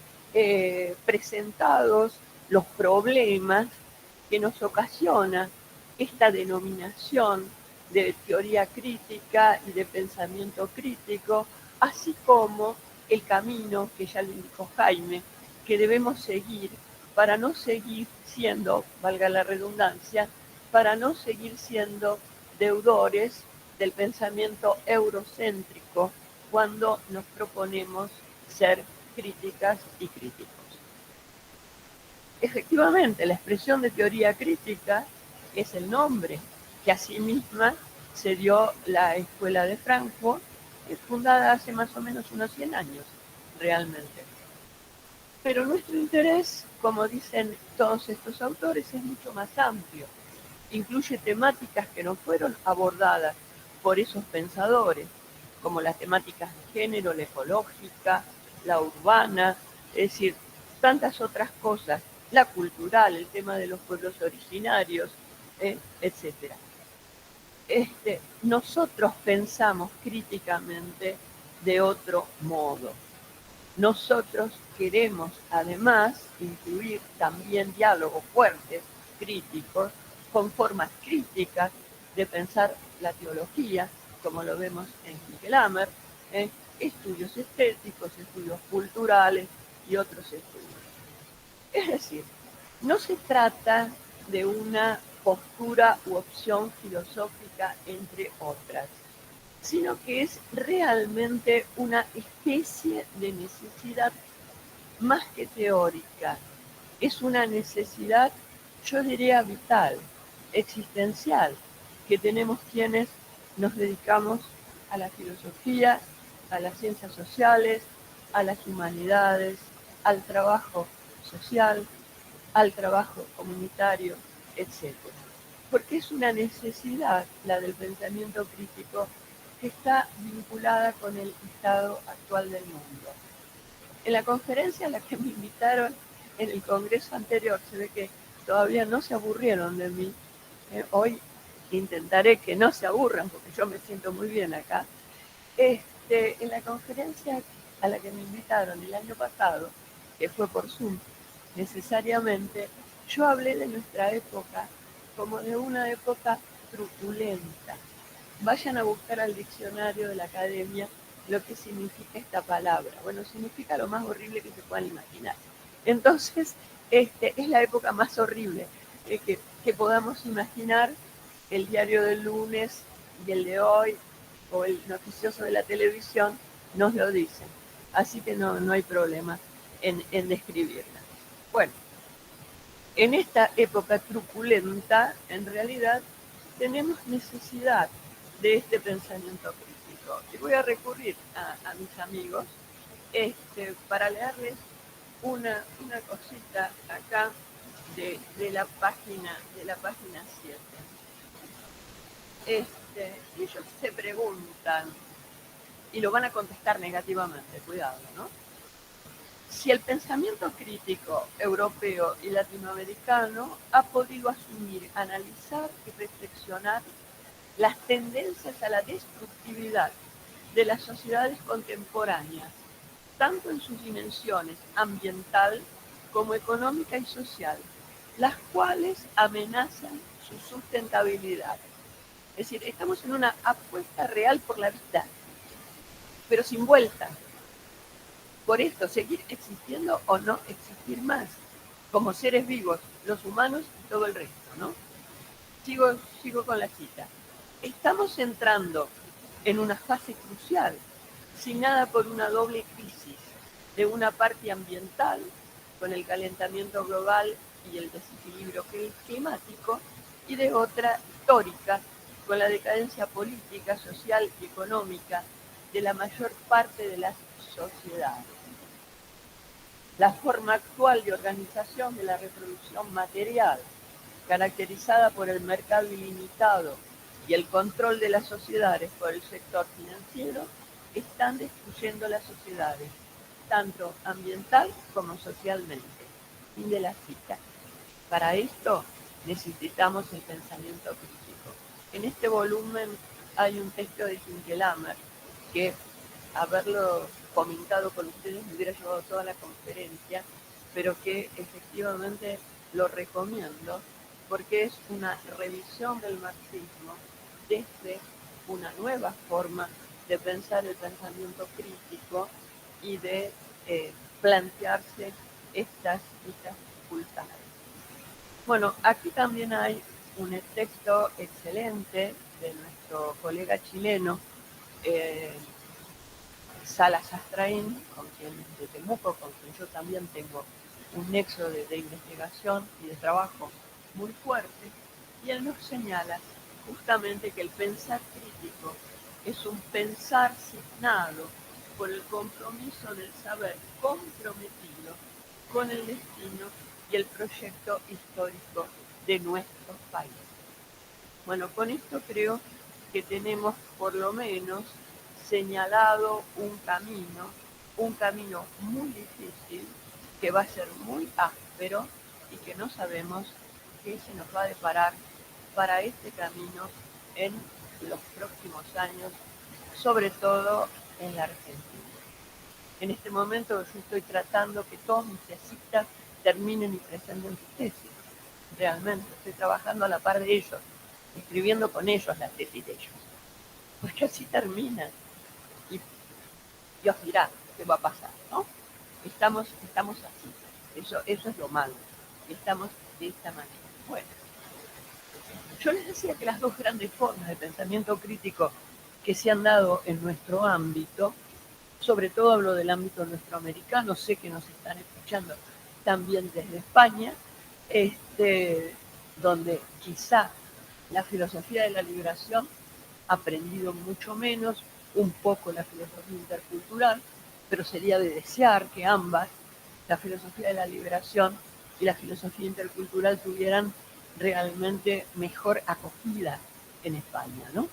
presentados los problemas que nos ocasiona esta denominación de teoría crítica y de pensamiento crítico, así como el camino que ya le indicó Jaime, que debemos seguir para no seguir siendo, valga la redundancia, para no seguir siendo deudores del pensamiento eurocéntrico cuando nos proponemos ser críticas y críticos. Efectivamente, la expresión de teoría crítica es el nombre que asimisma se dio la Escuela de Frankfurt, fundada hace más o menos unos 100 años, realmente. Pero nuestro interés, como dicen todos estos autores, es mucho más amplio. Incluye temáticas que no fueron abordadas por esos pensadores, como las temáticas de género, la ecológica, la urbana, es decir, tantas otras cosas, la cultural, el tema de los pueblos originarios, etc. Nosotros pensamos críticamente de otro modo. Nosotros queremos además incluir también diálogos fuertes, críticos, con formas críticas de pensar la teología, como lo vemos en Hickelhammer, estudios estéticos, estudios culturales y otros estudios. Es decir, no se trata de una postura u opción filosófica entre otras, sino que es realmente una especie de necesidad más que teórica. Es una necesidad, yo diría, vital, existencial, que tenemos quienes nos dedicamos a la filosofía, a las ciencias sociales, a las humanidades, al trabajo social, al trabajo comunitario, etc. Porque es una necesidad, la del pensamiento crítico, que está vinculada con el estado actual del mundo. En la conferencia a la que me invitaron en el congreso anterior, se ve que todavía no se aburrieron de mí. Hoy intentaré que no se aburran, porque yo me siento muy bien acá. En la conferencia a la que me invitaron el año pasado, que fue por Zoom, necesariamente, yo hablé de nuestra época como de una época truculenta. Vayan a buscar al diccionario de la academia lo que significa esta palabra. Bueno, significa lo más horrible que se puedan imaginar. Entonces, es la época más horrible que podamos imaginar. El diario del lunes y el de hoy, o el noticioso de la televisión, nos lo dicen. Así que no hay problema en describirla. Bueno, en esta época truculenta, en realidad, tenemos necesidad de este pensamiento crítico. Y voy a recurrir a mis amigos para leerles una cosita acá de la página 7. Ellos se preguntan, y lo van a contestar negativamente, cuidado, ¿no? Si el pensamiento crítico europeo y latinoamericano ha podido asumir, analizar y reflexionar las tendencias a la destructividad de las sociedades contemporáneas, tanto en sus dimensiones ambiental como económica y social, las cuales amenazan su sustentabilidad. Es decir, estamos en una apuesta real por la vida, pero sin vuelta. Por esto, seguir existiendo o no existir más, como seres vivos, los humanos y todo el resto, ¿no? Sigo con la cita. Estamos entrando en una fase crucial, signada por una doble crisis, de una parte ambiental, con el calentamiento global y el desequilibrio climático, y de otra histórica, con la decadencia política, social y económica de la mayor parte de las sociedades. La forma actual de organización de la reproducción material, caracterizada por el mercado ilimitado y el control de las sociedades por el sector financiero, están destruyendo las sociedades, tanto ambiental como socialmente. Fin de la cita. Para esto necesitamos el pensamiento crítico. En este volumen hay un texto de Sinkelammer que, haberlo comentado con ustedes, me hubiera llevado toda la conferencia, pero que efectivamente lo recomiendo porque es una revisión del marxismo desde una nueva forma de pensar el pensamiento crítico y de plantearse estas dificultades. Bueno, aquí también hay un texto excelente de nuestro colega chileno, Salas Astrain, de Temuco, con quien yo también tengo un nexo de investigación y de trabajo muy fuerte, y él nos señala justamente que el pensar crítico es un pensar signado por el compromiso del saber comprometido con el destino y el proyecto histórico de nuestro país. Bueno, con esto creo que tenemos por lo menos señalado un camino muy difícil, que va a ser muy áspero y que no sabemos qué se nos va a deparar para este camino en los próximos años, sobre todo en la Argentina. En este momento yo estoy tratando que todos mis tesistas terminen y presenten sus tesis. Realmente estoy trabajando a la par de ellos, escribiendo con ellos las tesis de ellos. Porque así terminan. Y Dios dirá qué va a pasar, ¿no? Estamos así. Eso es lo malo. Estamos de esta manera. Bueno, yo les decía que las dos grandes formas de pensamiento crítico que se han dado en nuestro ámbito, sobre todo hablo del ámbito nuestroamericano, sé que nos están escuchando también desde España, donde quizá la filosofía de la liberación ha aprendido mucho menos, un poco la filosofía intercultural, pero sería de desear que ambas, la filosofía de la liberación y la filosofía intercultural, tuvieran realmente mejor acogida en España, ¿no?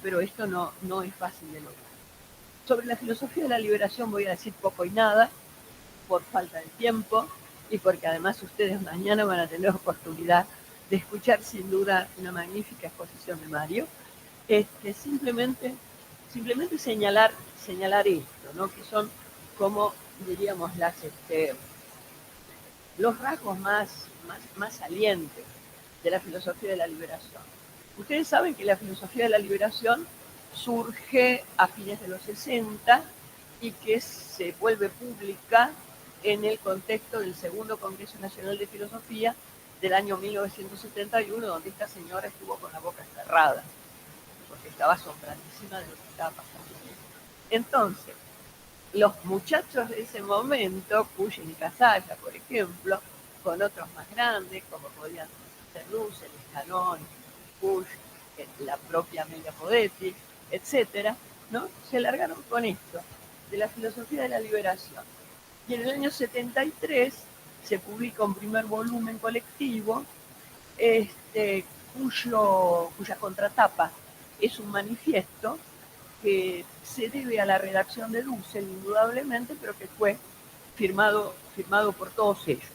pero esto no es fácil de lograr. Sobre la filosofía de la liberación voy a decir poco y nada, por falta de tiempo, y porque además ustedes mañana van a tener oportunidad de escuchar sin duda una magnífica exposición de Mario. Simplemente señalar esto, ¿no? Que son como, diríamos, los rasgos más salientes de la filosofía de la liberación. Ustedes saben que la filosofía de la liberación surge a fines de los 60 y que se vuelve pública en el contexto del Segundo Congreso Nacional de Filosofía del año 1971, donde esta señora estuvo con la boca cerrada, porque estaba asombradísima de lo que estaba pasando. Entonces, los muchachos de ese momento, Cushing y Casalla, por ejemplo, con otros más grandes, como podían ser Dussel, Escalón, Cush, la propia Amelia Podetti, etcétera, ¿no? Se largaron con esto, de la filosofía de la liberación. Y en el año 73 se publica un primer volumen colectivo, cuya contratapa es un manifiesto que se debe a la redacción de Dussel, indudablemente, pero que fue firmado por todos ellos.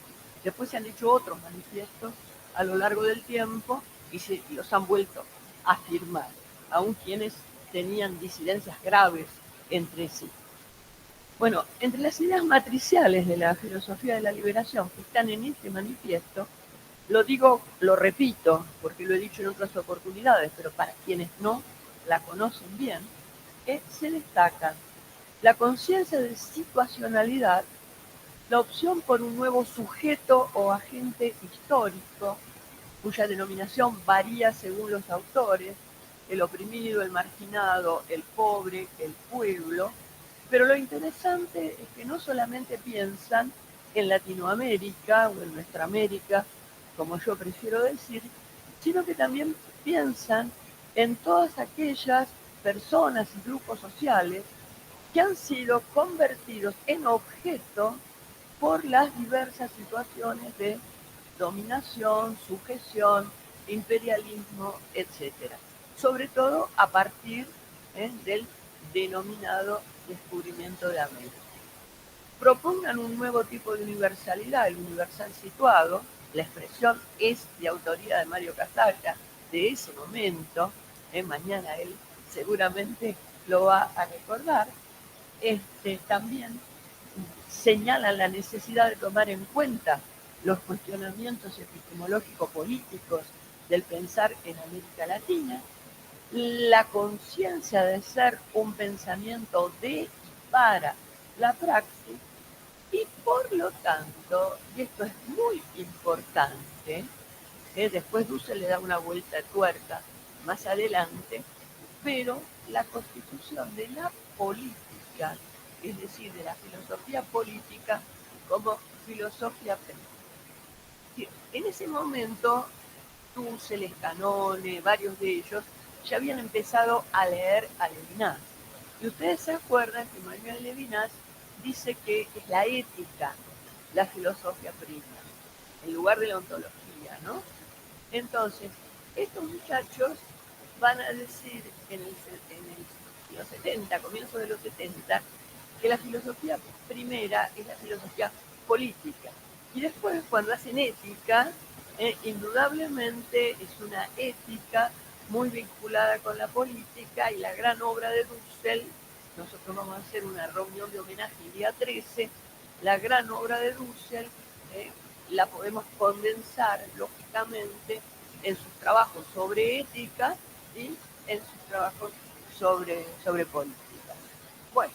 Después se han hecho otros manifiestos a lo largo del tiempo y los han vuelto a firmar, aun quienes tenían disidencias graves entre sí. Bueno, entre las ideas matriciales de la filosofía de la liberación que están en este manifiesto, lo repito, porque lo he dicho en otras oportunidades, pero para quienes no la conocen bien, se destacan la conciencia de situacionalidad, la opción por un nuevo sujeto o agente histórico, cuya denominación varía según los autores, el oprimido, el marginado, el pobre, el pueblo, pero lo interesante es que no solamente piensan en Latinoamérica o en nuestra América, como yo prefiero decir, sino que también piensan en todas aquellas personas y grupos sociales que han sido convertidos en objeto por las diversas situaciones de dominación, sujeción, imperialismo, etc. Sobre todo a partir del denominado descubrimiento de América. Propongan un nuevo tipo de universalidad, el universal situado. La expresión es de autoría de Mario Casalla, de ese momento. Mañana él seguramente lo va a recordar. También señalan la necesidad de tomar en cuenta los cuestionamientos epistemológico-políticos del pensar en América Latina, la conciencia de ser un pensamiento de y para la praxis, y por lo tanto, y esto es muy importante, después Dussel le da una vuelta de tuerca más adelante, pero la constitución de la política, es decir, de la filosofía política como filosofía política. En ese momento, Dussel, Scanone, varios de ellos, ya habían empezado a leer a Levinas. Y ustedes se acuerdan que Manuel Levinas dice que es la ética, la filosofía prima, en lugar de la ontología, ¿no? Entonces, estos muchachos van a decir en los 70, comienzos de los 70, que la filosofía primera es la filosofía política. Y después, cuando hacen ética, indudablemente es una ética muy vinculada con la política, y la gran obra de Dussel, nosotros vamos a hacer una reunión de homenaje el día 13, la gran obra de Dussel la podemos condensar lógicamente en sus trabajos sobre ética y en sus trabajos sobre política. Bueno,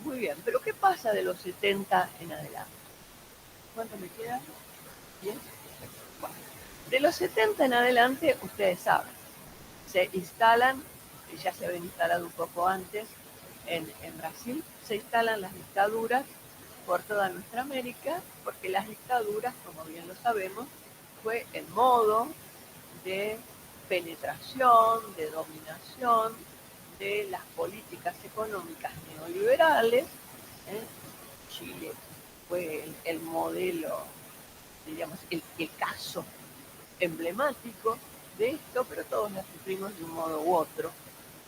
muy bien, pero ¿qué pasa de los 70 en adelante? ¿Cuánto me queda? ¿Bien? Bueno, de los 70 en adelante, ustedes saben, se instalan, ya se habían instalado un poco antes en Brasil, se instalan las dictaduras por toda nuestra América, porque las dictaduras, como bien lo sabemos, fue el modo de penetración, de dominación de las políticas económicas neoliberales. Chile fue el modelo, diríamos, el caso emblemático de esto, pero todos la sufrimos de un modo u otro,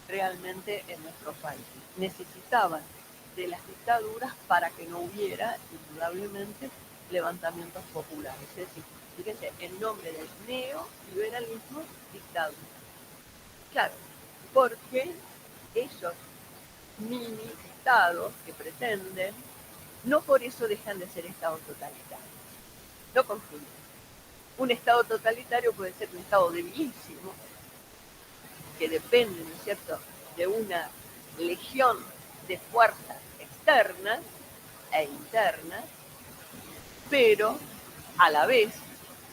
realmente en nuestros países. Necesitaban de las dictaduras para que no hubiera, indudablemente, levantamientos populares. Es decir, fíjense, en nombre del neoliberalismo, dictadura. Claro, porque esos mini estados que pretenden, no por eso dejan de ser estados totalitarios. No confunden. Un estado totalitario puede ser un estado debilísimo, que depende, ¿no es cierto?, de una legión de fuerzas externas e internas, pero a la vez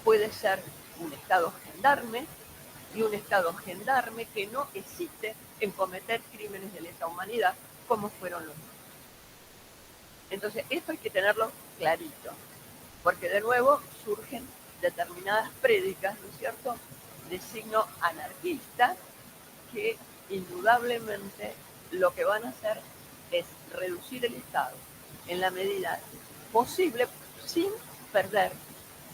puede ser un estado gendarme, y un estado gendarme que no hesite en cometer crímenes de lesa humanidad como fueron los nuestros. Entonces, esto hay que tenerlo clarito, porque de nuevo surgen determinadas prédicas, ¿no es cierto?, de signo anarquista, que indudablemente lo que van a hacer es reducir el Estado en la medida posible sin perder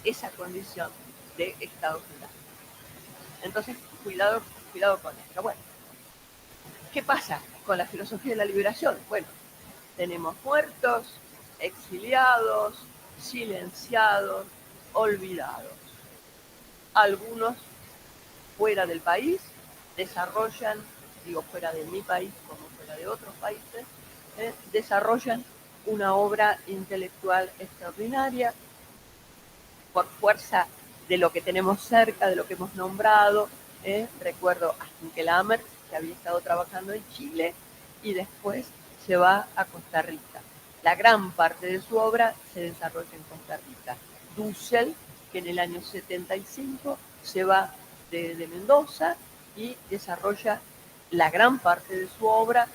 esa condición de Estado fundamental. Entonces, cuidado con esto. Bueno, ¿qué pasa con la filosofía de la liberación? Bueno, tenemos muertos, exiliados, silenciados, olvidados. Algunos fuera del país desarrollan, digo fuera de mi país como fuera de otros países, desarrollan una obra intelectual extraordinaria por fuerza de lo que tenemos cerca, de lo que hemos nombrado. Recuerdo a Stinkelammer, que había estado trabajando en Chile y después se va a Costa Rica. La gran parte de su obra se desarrolla en Costa Rica. Dussel, que en el año 75 se va de Mendoza y desarrolla la gran parte de su obra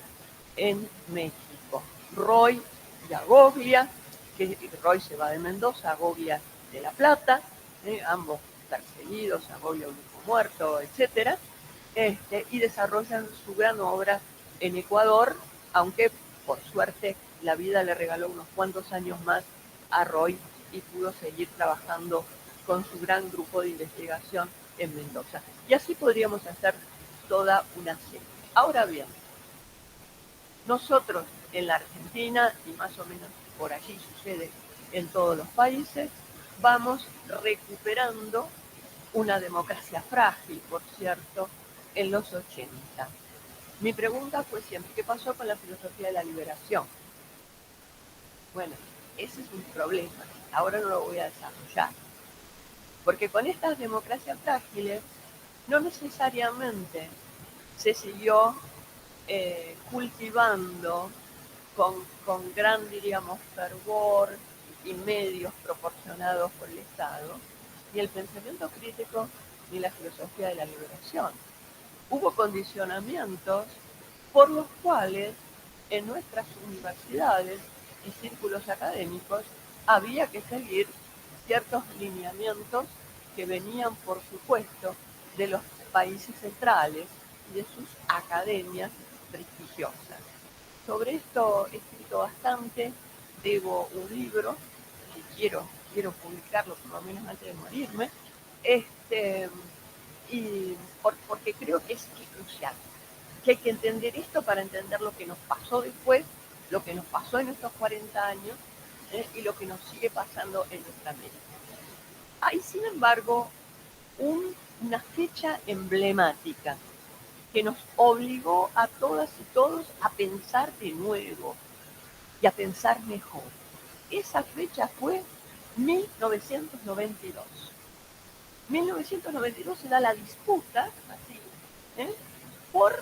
en México. Roy y Agoglia, que Roy se va de Mendoza, Agoglia de La Plata, ambos perseguidos, Agoglia un hijo muerto, etc. Y desarrollan su gran obra en Ecuador, aunque por suerte la vida le regaló unos cuantos años más a Roy y pudo seguir trabajando con su gran grupo de investigación en Mendoza. Y así podríamos hacer toda una serie. Ahora bien, nosotros en la Argentina, y más o menos por allí sucede en todos los países, vamos recuperando una democracia frágil, por cierto, en los 80. Mi pregunta fue siempre, ¿qué pasó con la filosofía de la liberación? Bueno, ese es un problema. Ahora no lo voy a desarrollar. Porque con estas democracias frágiles no necesariamente se siguió cultivando con gran, diríamos, fervor y medios proporcionados por el Estado, ni el pensamiento crítico ni la filosofía de la liberación. Hubo condicionamientos por los cuales en nuestras universidades y círculos académicos había que seguir ciertos lineamientos que venían, por supuesto, de los países centrales y de sus academias prestigiosas. Sobre esto he escrito bastante, debo un libro, que quiero publicarlo por lo menos antes de morirme, y porque creo que es crucial, que hay que entender esto para entender lo que nos pasó después, lo que nos pasó en estos 40 años y lo que nos sigue pasando en nuestra América. Hay, sin embargo, una fecha emblemática que nos obligó a todas y todos a pensar de nuevo y a pensar mejor. Esa fecha fue 1992. 1992 se da la disputa, así, por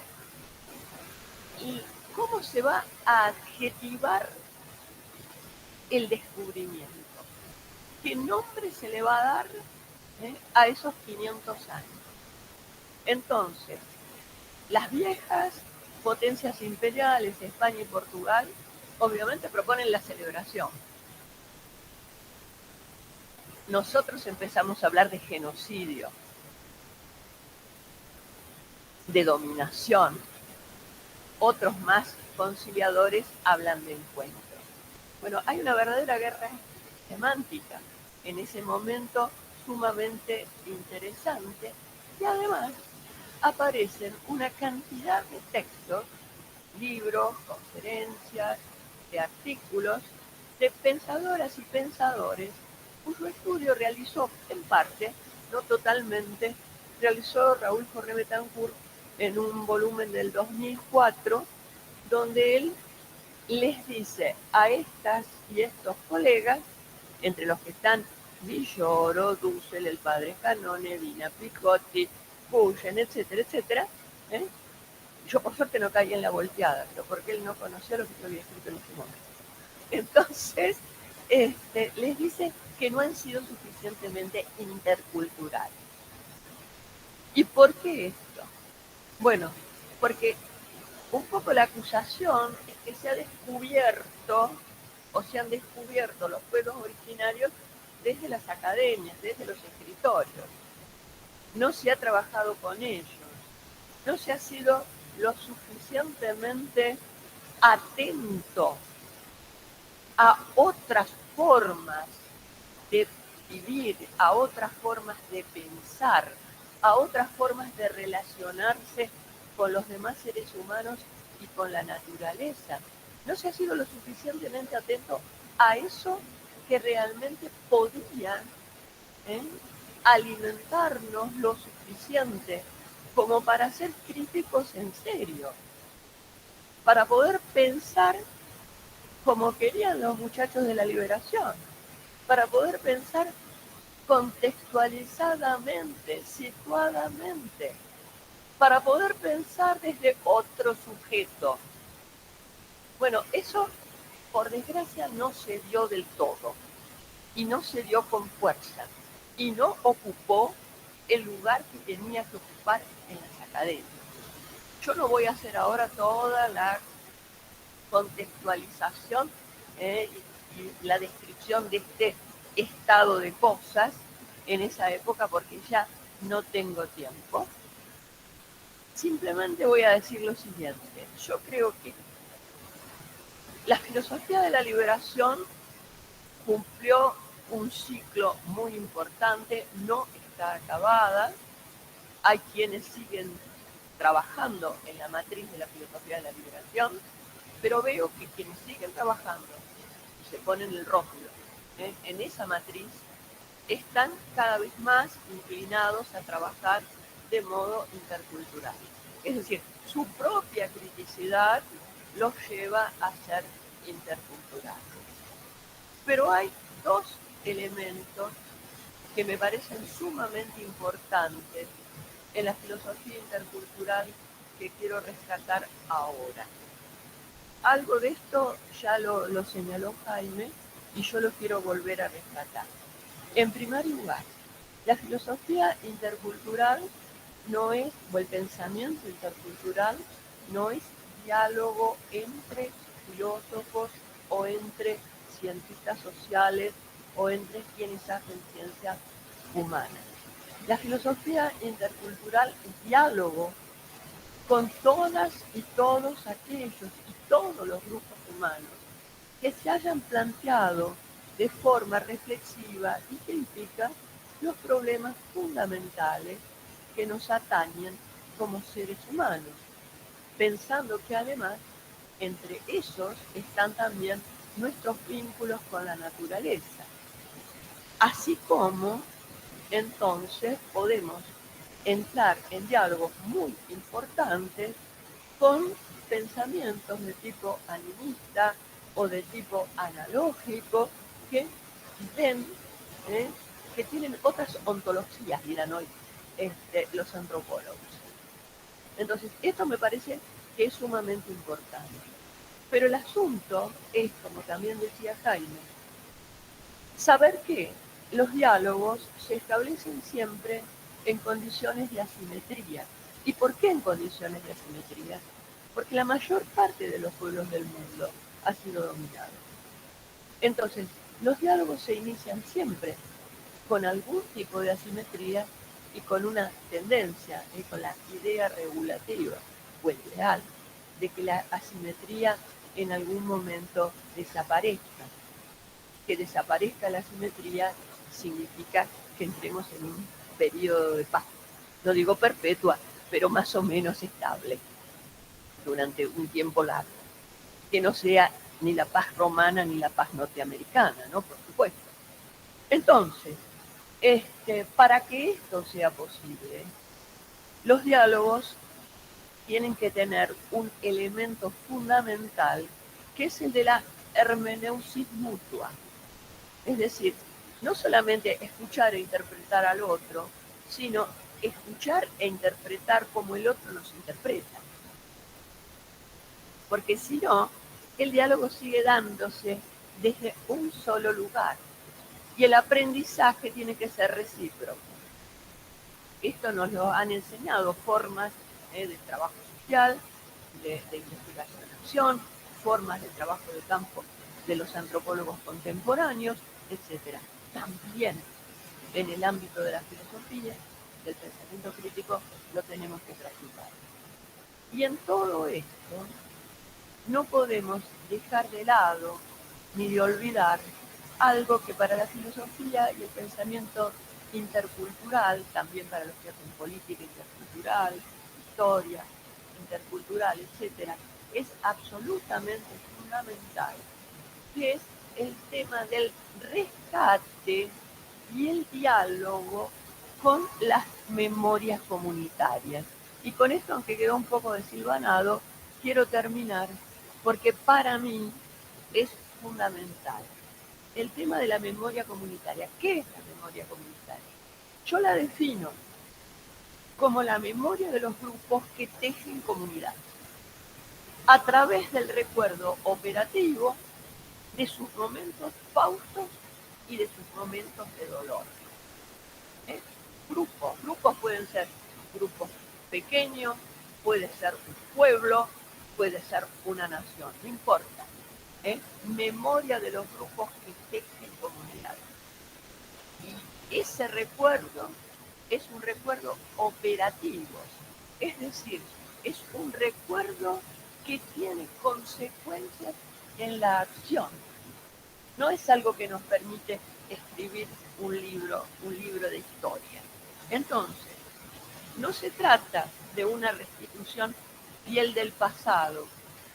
cómo se va a adjetivar el descubrimiento. ¿Qué nombre se le va a dar a esos 500 años? Entonces, las viejas potencias imperiales, España y Portugal, obviamente proponen la celebración. Nosotros empezamos a hablar de genocidio, de dominación. Otros más conciliadores hablan de encuentro. Bueno, hay una verdadera guerra semántica en ese momento sumamente interesante Y además aparecen una cantidad de textos, libros, conferencias, de artículos de pensadoras y pensadores cuyo estudio realizó en parte, no totalmente, realizó Raúl Jorge Betancourt en un volumen del 2004, donde él les dice a estas y estos colegas, entre los que están Villoro, Dussel, el padre Canone, Vina Picotti, Puyen, etcétera, etcétera. Yo por suerte no caí en la volteada, pero porque él no conocía lo que yo había escrito en ese momento. Entonces, les dice que no han sido suficientemente interculturales. ¿Y por qué esto? Bueno, porque un poco la acusación es que se ha descubierto o se han descubierto los pueblos originarios desde las academias, desde los escritorios. No se ha trabajado con ellos, no se ha sido lo suficientemente atento a otras formas de vivir, a otras formas de pensar, a otras formas de relacionarse con los demás seres humanos y con la naturaleza. No se ha sido lo suficientemente atento a eso que realmente podría alimentarnos lo suficiente como para ser críticos en serio, para poder pensar como querían los muchachos de la liberación, para poder pensar contextualizadamente, situadamente, para poder pensar desde otro sujeto. Bueno, eso por desgracia no se dio del todo y no se dio con fuerza y no ocupó el lugar que tenía que ocupar en las academias. Yo no voy a hacer ahora toda la contextualización y la descripción de este estado de cosas en esa época porque ya no tengo tiempo. Simplemente voy a decir lo siguiente. Yo creo que la filosofía de la liberación cumplió un ciclo muy importante, no está acabada. Hay quienes siguen trabajando en la matriz de la filosofía de la liberación, pero veo que quienes siguen trabajando y se ponen el rótulo en esa matriz están cada vez más inclinados a trabajar de modo intercultural. Es decir, su propia criticidad los lleva a ser interculturales. Pero hay dos elementos que me parecen sumamente importantes en la filosofía intercultural que quiero rescatar ahora. Algo de esto ya lo señaló Jaime y yo lo quiero volver a rescatar. En primer lugar, la filosofía intercultural no es, o el pensamiento intercultural, no es diálogo entre filósofos o entre cientistas sociales o entre quienes hacen ciencias humanas. La filosofía intercultural es diálogo con todas y todos aquellos y todos los grupos humanos que se hayan planteado de forma reflexiva y crítica los problemas fundamentales que nos atañen como seres humanos, pensando que además entre esos están también nuestros vínculos con la naturaleza, así como entonces podemos entrar en diálogos muy importantes con pensamientos de tipo animista o de tipo analógico que ven, que tienen otras ontologías, dirán hoy los antropólogos. Entonces, esto me parece que es sumamente importante. Pero el asunto es, como también decía Jaime, saber que los diálogos se establecen siempre en condiciones de asimetría. ¿Y por qué en condiciones de asimetría? Porque la mayor parte de los pueblos del mundo ha sido dominado. Entonces, los diálogos se inician siempre con algún tipo de asimetría y con una tendencia, con la idea regulativa o el ideal de que la asimetría en algún momento desaparezca. Que desaparezca la asimetría significa que entremos en un periodo de paz. no digo perpetua, pero más o menos estable durante un tiempo largo, que no sea ni la paz romana ni la paz norteamericana, ¿no? Por supuesto. Entonces, para que esto sea posible, los diálogos tienen que tener un elemento fundamental, que es el de la hermeneusis mutua. Es decir, no solamente escuchar e interpretar al otro, sino escuchar e interpretar como el otro nos interpreta. Porque si no, el diálogo sigue dándose desde un solo lugar y el aprendizaje tiene que ser recíproco. Esto nos lo han enseñado formas de trabajo social, de investigación-acción, formas de trabajo de campo de los antropólogos contemporáneos, etc. También en el ámbito de la filosofía, del pensamiento crítico, lo tenemos que practicar. Y en todo esto no podemos dejar de lado ni de olvidar algo que para la filosofía y el pensamiento intercultural, también para los que hacen política intercultural, historia intercultural, etcétera, es absolutamente fundamental, que es el tema del rescate y el diálogo con las memorias comunitarias. Y con esto, aunque quedó un poco desilvanado, quiero terminar porque para mí es fundamental el tema de la memoria comunitaria. ¿Qué es la memoria comunitaria? Yo la defino como la memoria de los grupos que tejen comunidad a través del recuerdo operativo de sus momentos faustos y de sus momentos de dolor. Grupos pueden ser grupos pequeños, puede ser un pueblo, puede ser una nación, no importa. Memoria de los grupos que tejen comunidad. Y ese recuerdo es un recuerdo operativo, es decir, es un recuerdo que tiene consecuencias en la acción. No es algo que nos permite escribir un libro de historia. Entonces, no se trata de una restitución fiel del pasado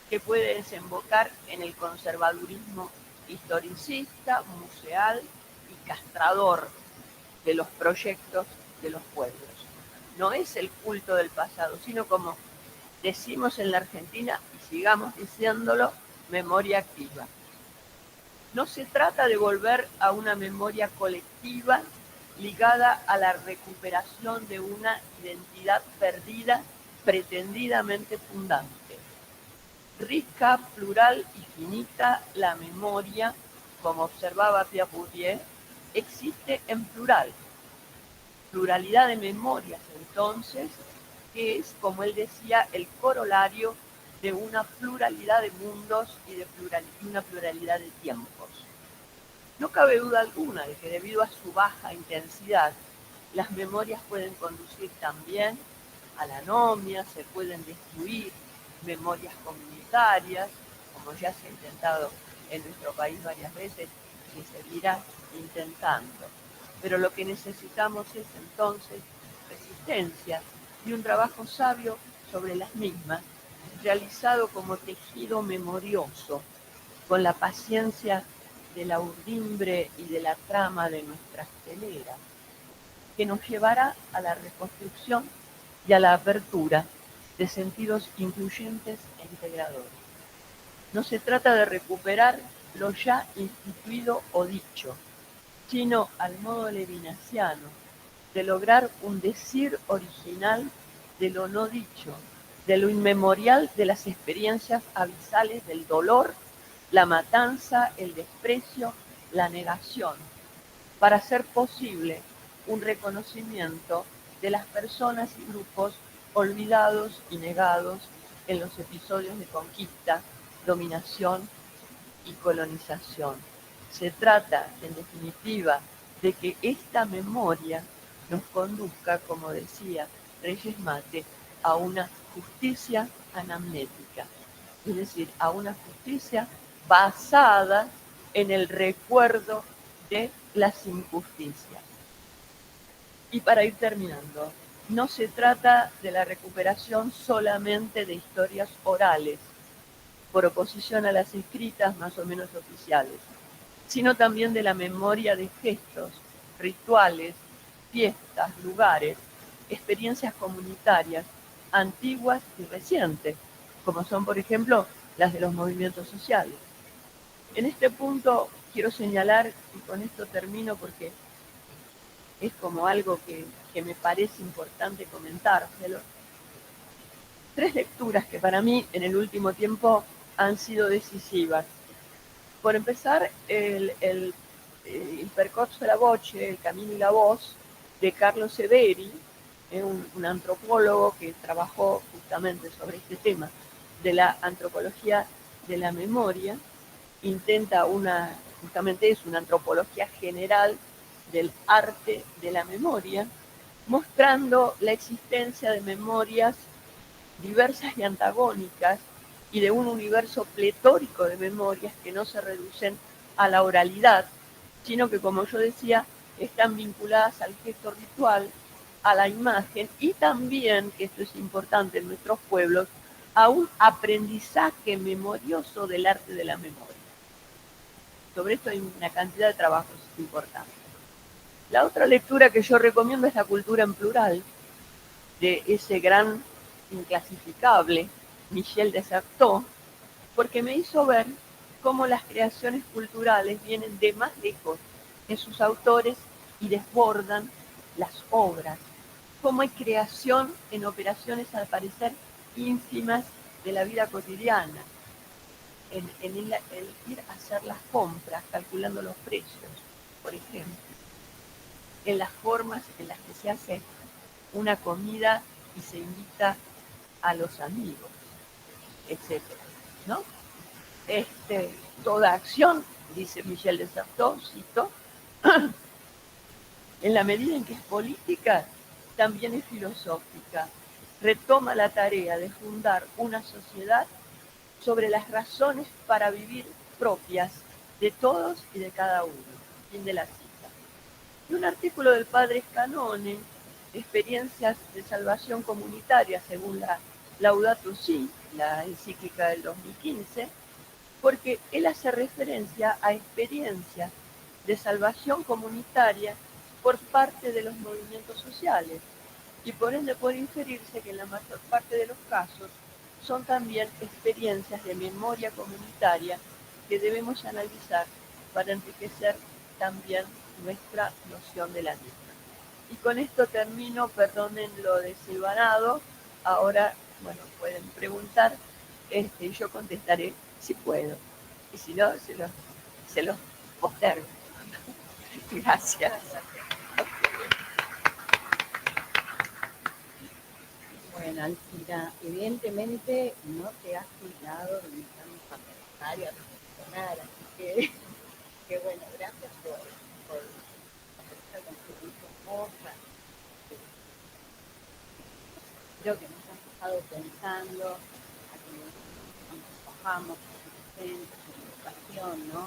que puede desembocar en el conservadurismo historicista, museal y castrador de los proyectos de los pueblos. No es el culto del pasado, sino, como decimos en la Argentina, y sigamos diciéndolo, memoria activa. No se trata de volver a una memoria colectiva ligada a la recuperación de una identidad perdida, pretendidamente fundante. Rica, plural y finita, la memoria, como observaba Pierre Bourdieu, existe en plural. Pluralidad de memorias, entonces, que es, como él decía, el corolario de una pluralidad de mundos y de una pluralidad de tiempos. No cabe duda alguna de que, debido a su baja intensidad, las memorias pueden conducir también a la anomia, se pueden destruir memorias comunitarias, como ya se ha intentado en nuestro país varias veces y se seguirá intentando. Pero lo que necesitamos es entonces resistencia y un trabajo sabio sobre las mismas, realizado como tejido memorioso, con la paciencia de la urdimbre y de la trama de nuestras teleras, que nos llevará a la reconstrucción y a la apertura de sentidos incluyentes e integradores. No se trata de recuperar lo ya instituido o dicho, sino, al modo levinasiano, de lograr un decir original de lo no dicho, de lo inmemorial de las experiencias abisales del dolor, la matanza, el desprecio, la negación, para hacer posible un reconocimiento de las personas y grupos olvidados y negados en los episodios de conquista, dominación y colonización. Se trata, en definitiva, de que esta memoria nos conduzca, como decía Reyes Mate, a una justicia anamnética, es decir, a una justicia basada en el recuerdo de las injusticias. Y para ir terminando, no se trata de la recuperación solamente de historias orales, por oposición a las escritas más o menos oficiales, sino también de la memoria de gestos, rituales, fiestas, lugares, experiencias comunitarias, antiguas y recientes, como son, por ejemplo, las de los movimientos sociales. En este punto quiero señalar, y con esto termino porque es como algo que me parece importante comentárselo, 3 lecturas que para mí en el último tiempo han sido decisivas. Por empezar, el Percorso de la Voce, El Camino y la Voz, de Carlos Severi, un antropólogo que trabajó justamente sobre este tema de la antropología de la memoria. Intenta justamente es una antropología general del arte de la memoria, mostrando la existencia de memorias diversas y antagónicas y de un universo pletórico de memorias que no se reducen a la oralidad, sino que, como yo decía, están vinculadas al gesto ritual, a la imagen y también, que esto es importante en nuestros pueblos, a un aprendizaje memorioso del arte de la memoria. Sobre esto hay una cantidad de trabajos importantes. La otra lectura que yo recomiendo es La cultura en plural, de ese gran inclasificable Michel de Certeau, porque me hizo ver cómo las creaciones culturales vienen de más lejos en sus autores y desbordan las obras, cómo hay creación en operaciones al parecer ínfimas de la vida cotidiana, en el ir a hacer las compras calculando los precios, por ejemplo, en las formas en las que se hace una comida y se invita a los amigos, etcétera, ¿no? Toda acción, dice Michel de Certeau, cito, en la medida en que es política, también es filosófica. Retoma la tarea de fundar una sociedad sobre las razones para vivir propias de todos y de cada uno. Fin de la cita. Y un artículo del padre Scannone, Experiencias de salvación comunitaria, según la Laudato Si, la encíclica del 2015, porque él hace referencia a experiencias de salvación comunitaria por parte de los movimientos sociales, y por ende puede inferirse que en la mayor parte de los casos son también experiencias de memoria comunitaria que debemos analizar para enriquecer también nuestra noción de la misma. Y con esto termino, perdonen lo desilvanado, ahora, bueno, pueden preguntar, y yo contestaré si puedo, y si no, se los postergo. Gracias. Bueno, Alcira, evidentemente no te has cuidado de invitarnos a pensar y a reflexionar, así que qué bueno, gracias por esta contribución hermosa. Creo que nos has estado pensando a que cuando trabajamos como docentes, en educación, ¿no?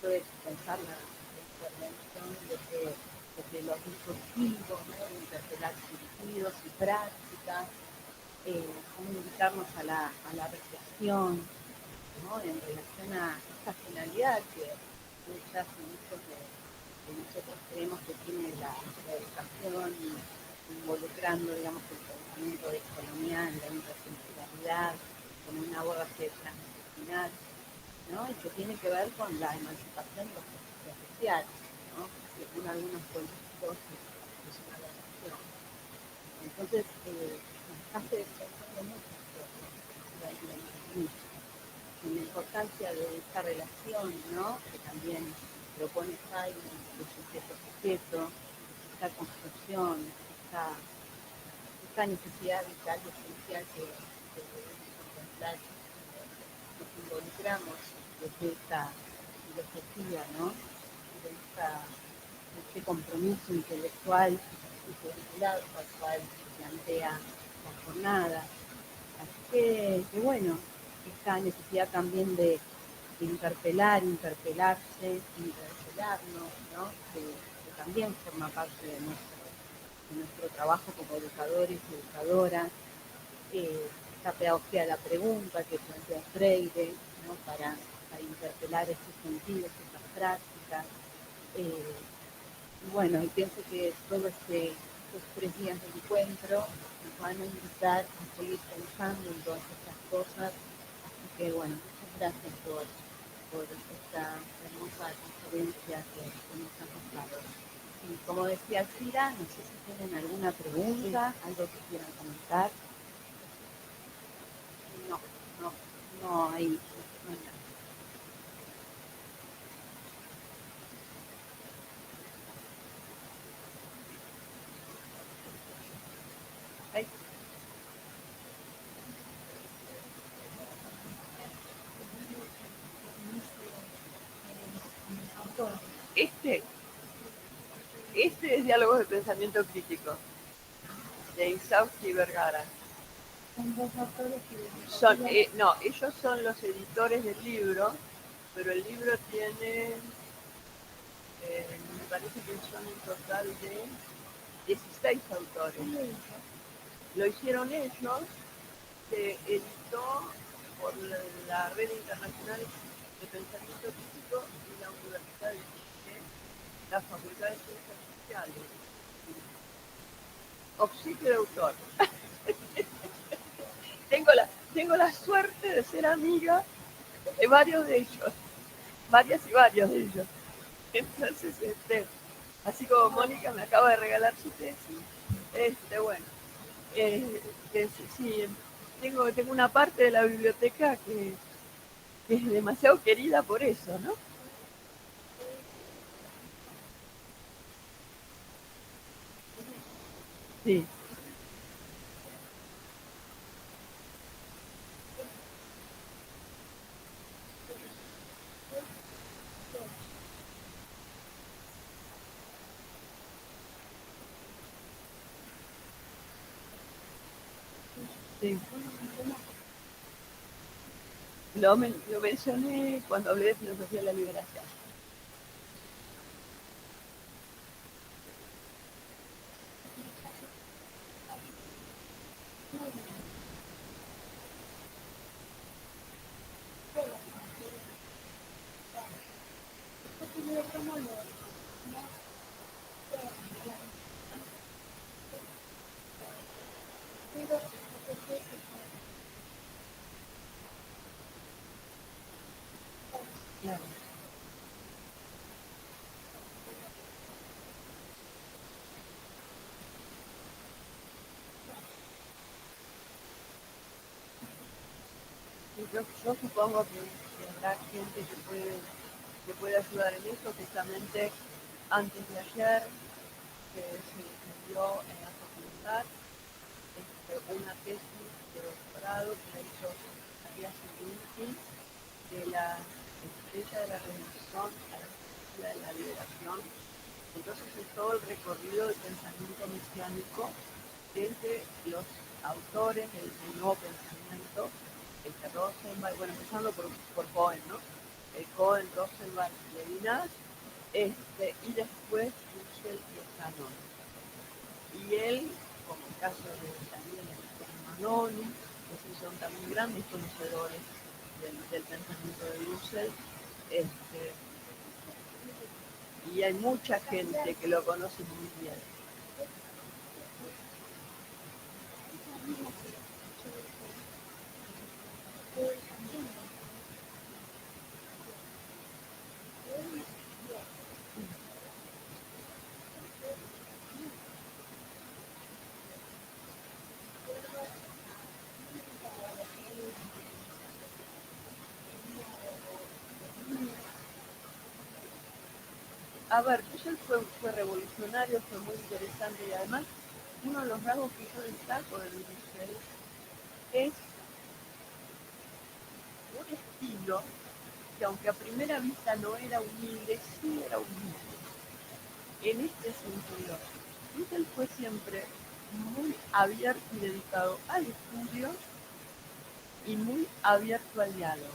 Puedes pensar la intervención desde los discursivos, ¿no? De interpelar sentidos y prácticas, cómo invitarnos a la reflexión, ¿no? En relación a esta finalidad que muchas y muchos de nosotros creemos que tiene la educación, involucrando, digamos, el pensamiento colonial, la interseccionalidad, como una base transdisciplinar, ¿no? Y que tiene que ver con la emancipación de los procesos sociales, ¿no? Según algunos políticos es una aberración. Entonces, nos hace pensar en muchas cosas, en la importancia de esta relación, ¿no? Que también propone Jaime, de sujeto-sujeto, esta construcción, esta necesidad vital y esencial que debemos contemplar, nos involucramos desde esta filosofía, ¿no? De este compromiso intelectual y curricular al cual se plantea la jornada. Así que bueno, esta necesidad también de interpelar, interpelarse, interpelarnos, ¿no? Que también forma parte de de nuestro trabajo como educadores y educadoras, esta pedagogía de la pregunta que plantea Freire, ¿no? para interpelar estos sentidos, estas prácticas. Y bueno, y pienso que todos estos 3 días de encuentro nos van a invitar a seguir pensando en todas estas cosas. Así que bueno, muchas gracias por esta hermosa conferencia que nos ha dado. Y como decía Cira, no sé si tienen alguna pregunta, algo que quieran comentar. No hay nada. ¿Hay? Este es Diálogos de Pensamiento Crítico, de Insausky y Vergara. No, ellos son los editores del libro, pero el libro tiene, me parece que son un total de 16 autores. Lo hicieron ellos, se editó por la Red Internacional de Pensamiento Crítico y la Universidad de Chile, la Facultad de Ciencias Sociales. Obsequio de autor. Tengo la suerte de ser amiga de varios de ellos, varias y varios de ellos. Entonces, así como Mónica me acaba de regalar su tesis, bueno, sí, tengo una parte de la biblioteca que es demasiado querida por eso, ¿no? Sí. Sí. Lo mencioné cuando hablé de filosofía de la liberación. Claro. Yo supongo que habrá gente que puede ayudar en eso. Justamente antes de ayer se defendió en la facultad una tesis de doctorado que la hizo María Siguinski de la estrella de la revolución a la estrella de la liberación. Entonces es todo el recorrido del pensamiento mesiánico desde los autores del nuevo pensamiento, Rosenberg, bueno, empezando por Cohen, ¿no? Cohen, Rosenberg, Levinas, y después Russell y Fanon. Y él, como el caso de Daniel Manoni, que sí son también grandes conocedores del pensamiento de Russell, y hay mucha gente que lo conoce muy bien. A ver, Russell fue revolucionario, fue muy interesante y además uno de los rasgos que yo destaco de Russell es un estilo que aunque a primera vista no era humilde, sí era humilde. En este sentido, Russell fue siempre muy abierto y dedicado al estudio y muy abierto al diálogo.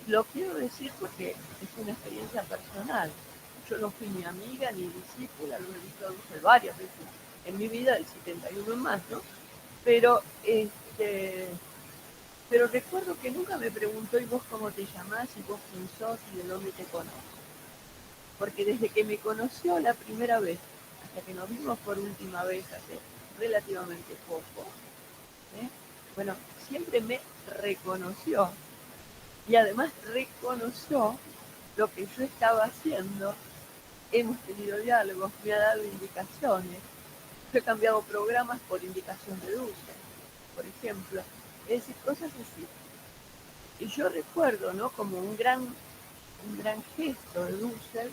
Lo quiero decir porque es una experiencia personal. yo no fui ni amiga ni discípula, lo he visto a Dussel varias veces en mi vida, del 71 en más, ¿no? Pero, pero recuerdo que nunca me preguntó, ¿y vos cómo te llamás? ¿Y vos quién sos? ¿Y de dónde te conozco? Porque desde que me conoció la primera vez, hasta que nos vimos por última vez hace relativamente poco, bueno, siempre me reconoció y además reconoció lo que yo estaba haciendo. Hemos tenido diálogos, me ha dado indicaciones. Yo he cambiado programas por indicación de Dussel, por ejemplo. Es decir, cosas así. Y yo recuerdo, ¿no? Como un gran gesto de Dussel,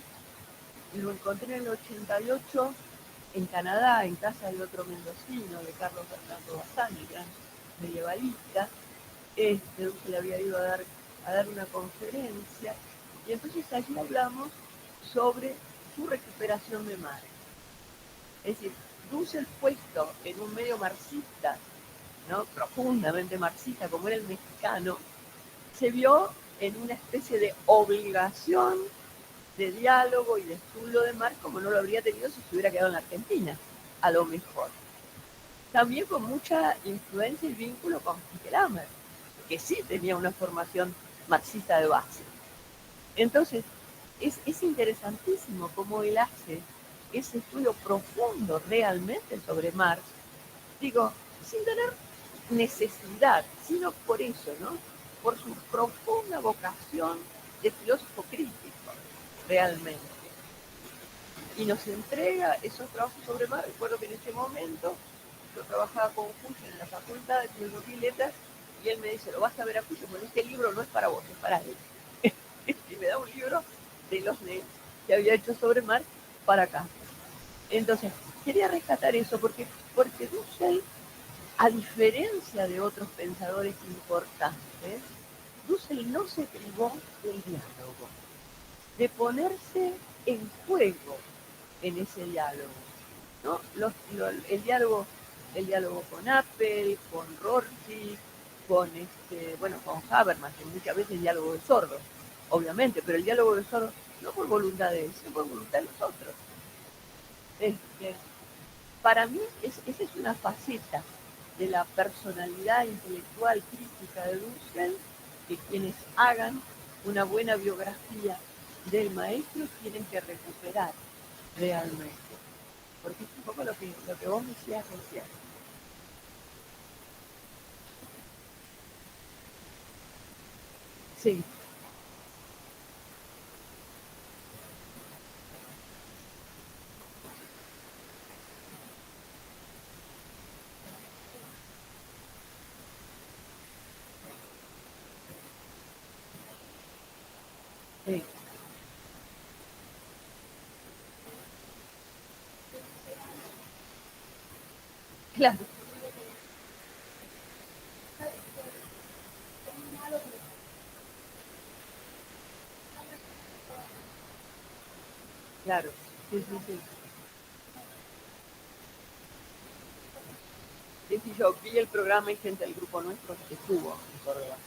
y lo encontré en el 88 en Canadá, en casa de otro mendocino, de Carlos Fernando Bazán, el gran medievalista. Dussel había ido a dar una conferencia, y entonces allí hablamos sobre su recuperación de Marx. Es decir, Dussel, puesto en un medio marxista, ¿no? Profundamente marxista, como era el mexicano, se vio en una especie de obligación de diálogo y de estudio de Marx, como no lo habría tenido si se hubiera quedado en la Argentina, a lo mejor. También con mucha influencia y vínculo con Hickelhammer, que sí tenía una formación marxista de base. Entonces, es interesantísimo cómo él hace ese estudio profundo realmente sobre Marx, digo, sin tener necesidad, sino por eso, ¿no? Por su profunda vocación de filósofo crítico, realmente. Y nos entrega esos trabajos sobre Marx. Recuerdo que en ese momento yo trabajaba con Cuyo en la facultad de Filosofía y Letras, y él me dice, lo vas a ver a Cuyo, bueno, este libro no es para vos, es para él. Y me da un libro de los que había hecho sobre Marx para acá. Entonces, quería rescatar eso porque Dussel, a diferencia de otros pensadores importantes, Dussel no se privó del diálogo, de ponerse en juego en ese diálogo, ¿no? El diálogo con Apple, con Rorty, con con Habermas, que muchas veces diálogo de sordos, obviamente, pero el diálogo de sordos no por voluntad de él, sino por voluntad de nosotros. Para mí, esa es una faceta de la personalidad intelectual crítica de Dussel, que quienes hagan una buena biografía del maestro tienen que recuperar realmente. Porque es un poco lo que vos decías recién. Sí. Sí. Claro. Claro. Sí, sí, sí. Sí, sí, yo vi el programa y gente del grupo nuestro que estuvo en Córdoba.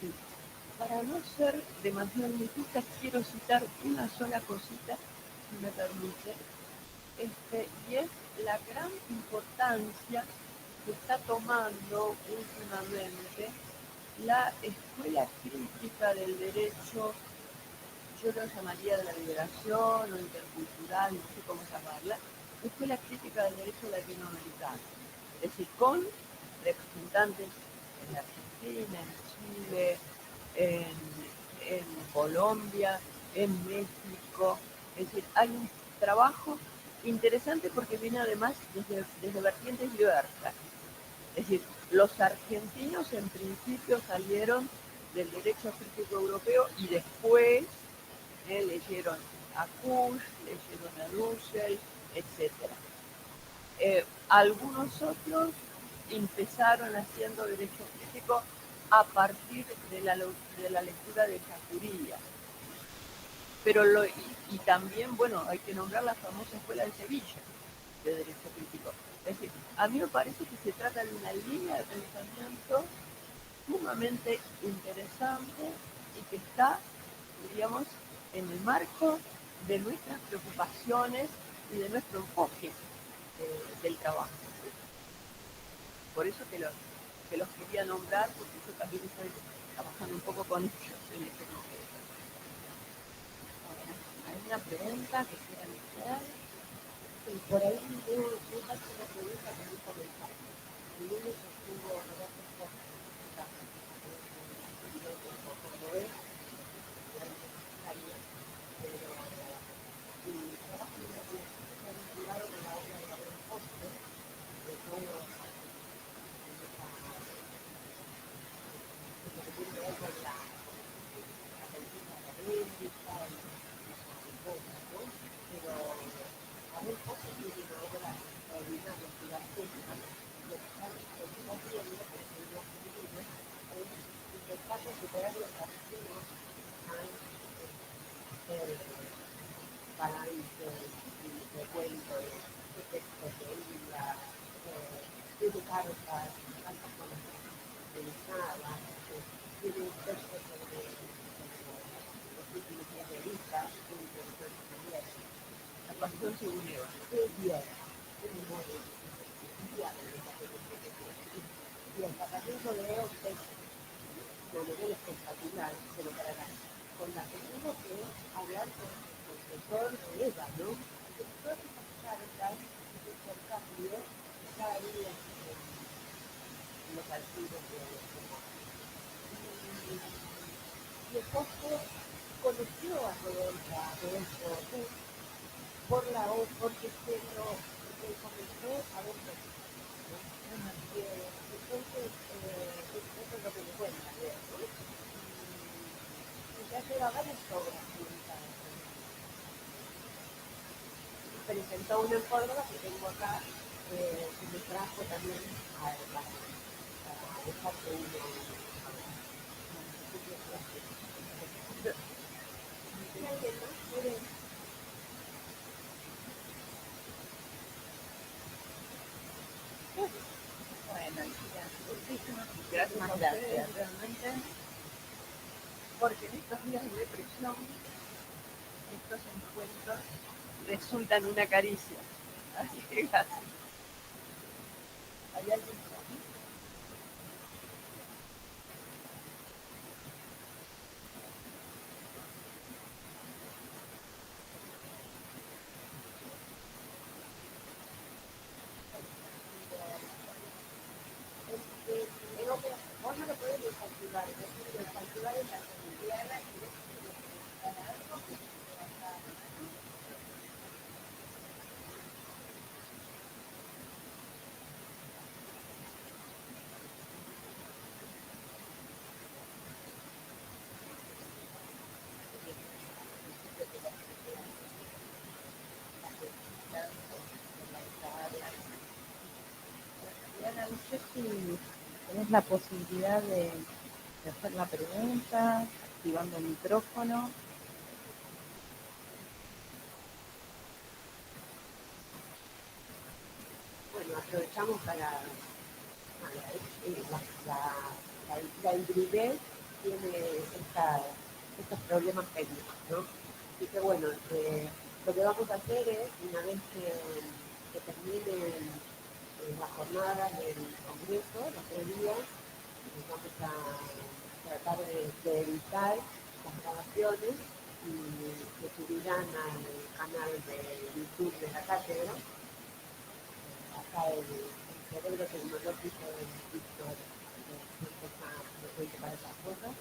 Sí. Para no ser demasiado injusta, quiero citar una sola cosita, si me permite, y es la gran importancia que está tomando últimamente la escuela crítica del derecho, yo lo llamaría de la liberación o intercultural, no sé cómo llamarla, escuela crítica del derecho latinoamericano, es decir, con representantes en Argentina, en Chile, en Colombia, en México, es decir, hay un trabajo interesante porque viene además desde vertientes diversas. Es decir, los argentinos en principio salieron del derecho crítico europeo y después leyeron a Kusch, leyeron a Dussel, etc. Algunos otros empezaron haciendo derecho crítico a partir de la lectura de Chacuría. Pero y también, bueno, hay que nombrar la famosa escuela de Sevilla de derecho crítico. Es decir, a mí me parece que se trata de una línea de pensamiento sumamente interesante y que está, diríamos, en el marco de nuestras preocupaciones y de nuestro enfoque del trabajo. Por eso que los quería nombrar, porque yo también estoy trabajando un poco con ellos en este momento. ¿Hay una pregunta que quieran hacer? Y por ahí yo hago una pregunta que me comentaron. El lunes estuvo Roberto Fox, como es, pero y trabajo en una organización vinculada con la obra de Gabriel Foster, de todo balances y recuentos de textos de ella, tiene cartas con las que pensadas, tiene un texto sobre los últimos días de Elisa, muy interesante también. La pasión según Eva. Bien, y el tratamiento de Eusebio, la novela espectacular, se lo dará, con la que tengo que hablar con el profesor de Eva, ¿no? Porque todas esas cartas, ese intercambio, está ahí en los archivos de y el costo conoció a Rodolfo porque comenzó a ver cosas, ¿no? Entonces, eso es lo que me cuenta, ¿no? Y ya lleva varias obras publicadas. Presentó una en Córdoba que tengo acá, que me trajo también a dejar que uno ¿y alguien más quiere? Bueno, muchísimas gracias realmente, porque en estos días de depresión, estos encuentros resultan una caricia. Así que gracias. ¿Hay alguien más? Vos no lo podés desactivar, desactivar en la comunidad y algo que Diana, no sé si tenés la posibilidad de hacer la pregunta, activando el micrófono. bueno, aprovechamos para la hibridez tiene estos problemas técnicos, ¿no? Así que bueno, lo que vamos a hacer es, una vez que terminen las jornadas del Congreso, los 3 días, vamos a tratar de editar las grabaciones y se subirán al canal de YouTube de la cátedra. Acá el cerebro tecnológico del Víctor siempre está presente para esas cosas.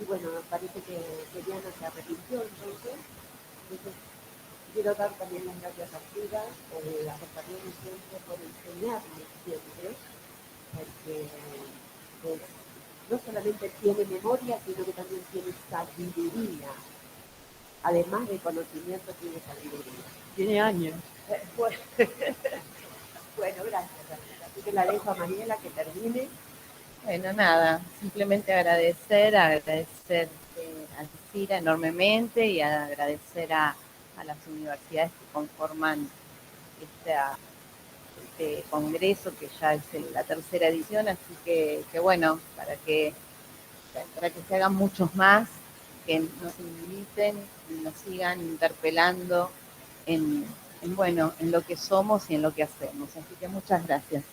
Y bueno, parece que Diana se arrepintió entonces. Quiero dar también las gracias a Frida por acompañarme siempre, por enseñarme siempre, porque pues, no solamente tiene memoria, sino que también tiene sabiduría. Además de conocimiento, tiene sabiduría. Tiene años. Pues, Bueno, gracias. Así que la dejo a Mariela que termine. Bueno, nada, simplemente agradecer al CIRA enormemente y agradecer a las universidades que conforman este congreso, que ya es la tercera edición, así que bueno, para que se hagan muchos más, que nos inviten y nos sigan interpelando en lo que somos y en lo que hacemos. Así que muchas gracias.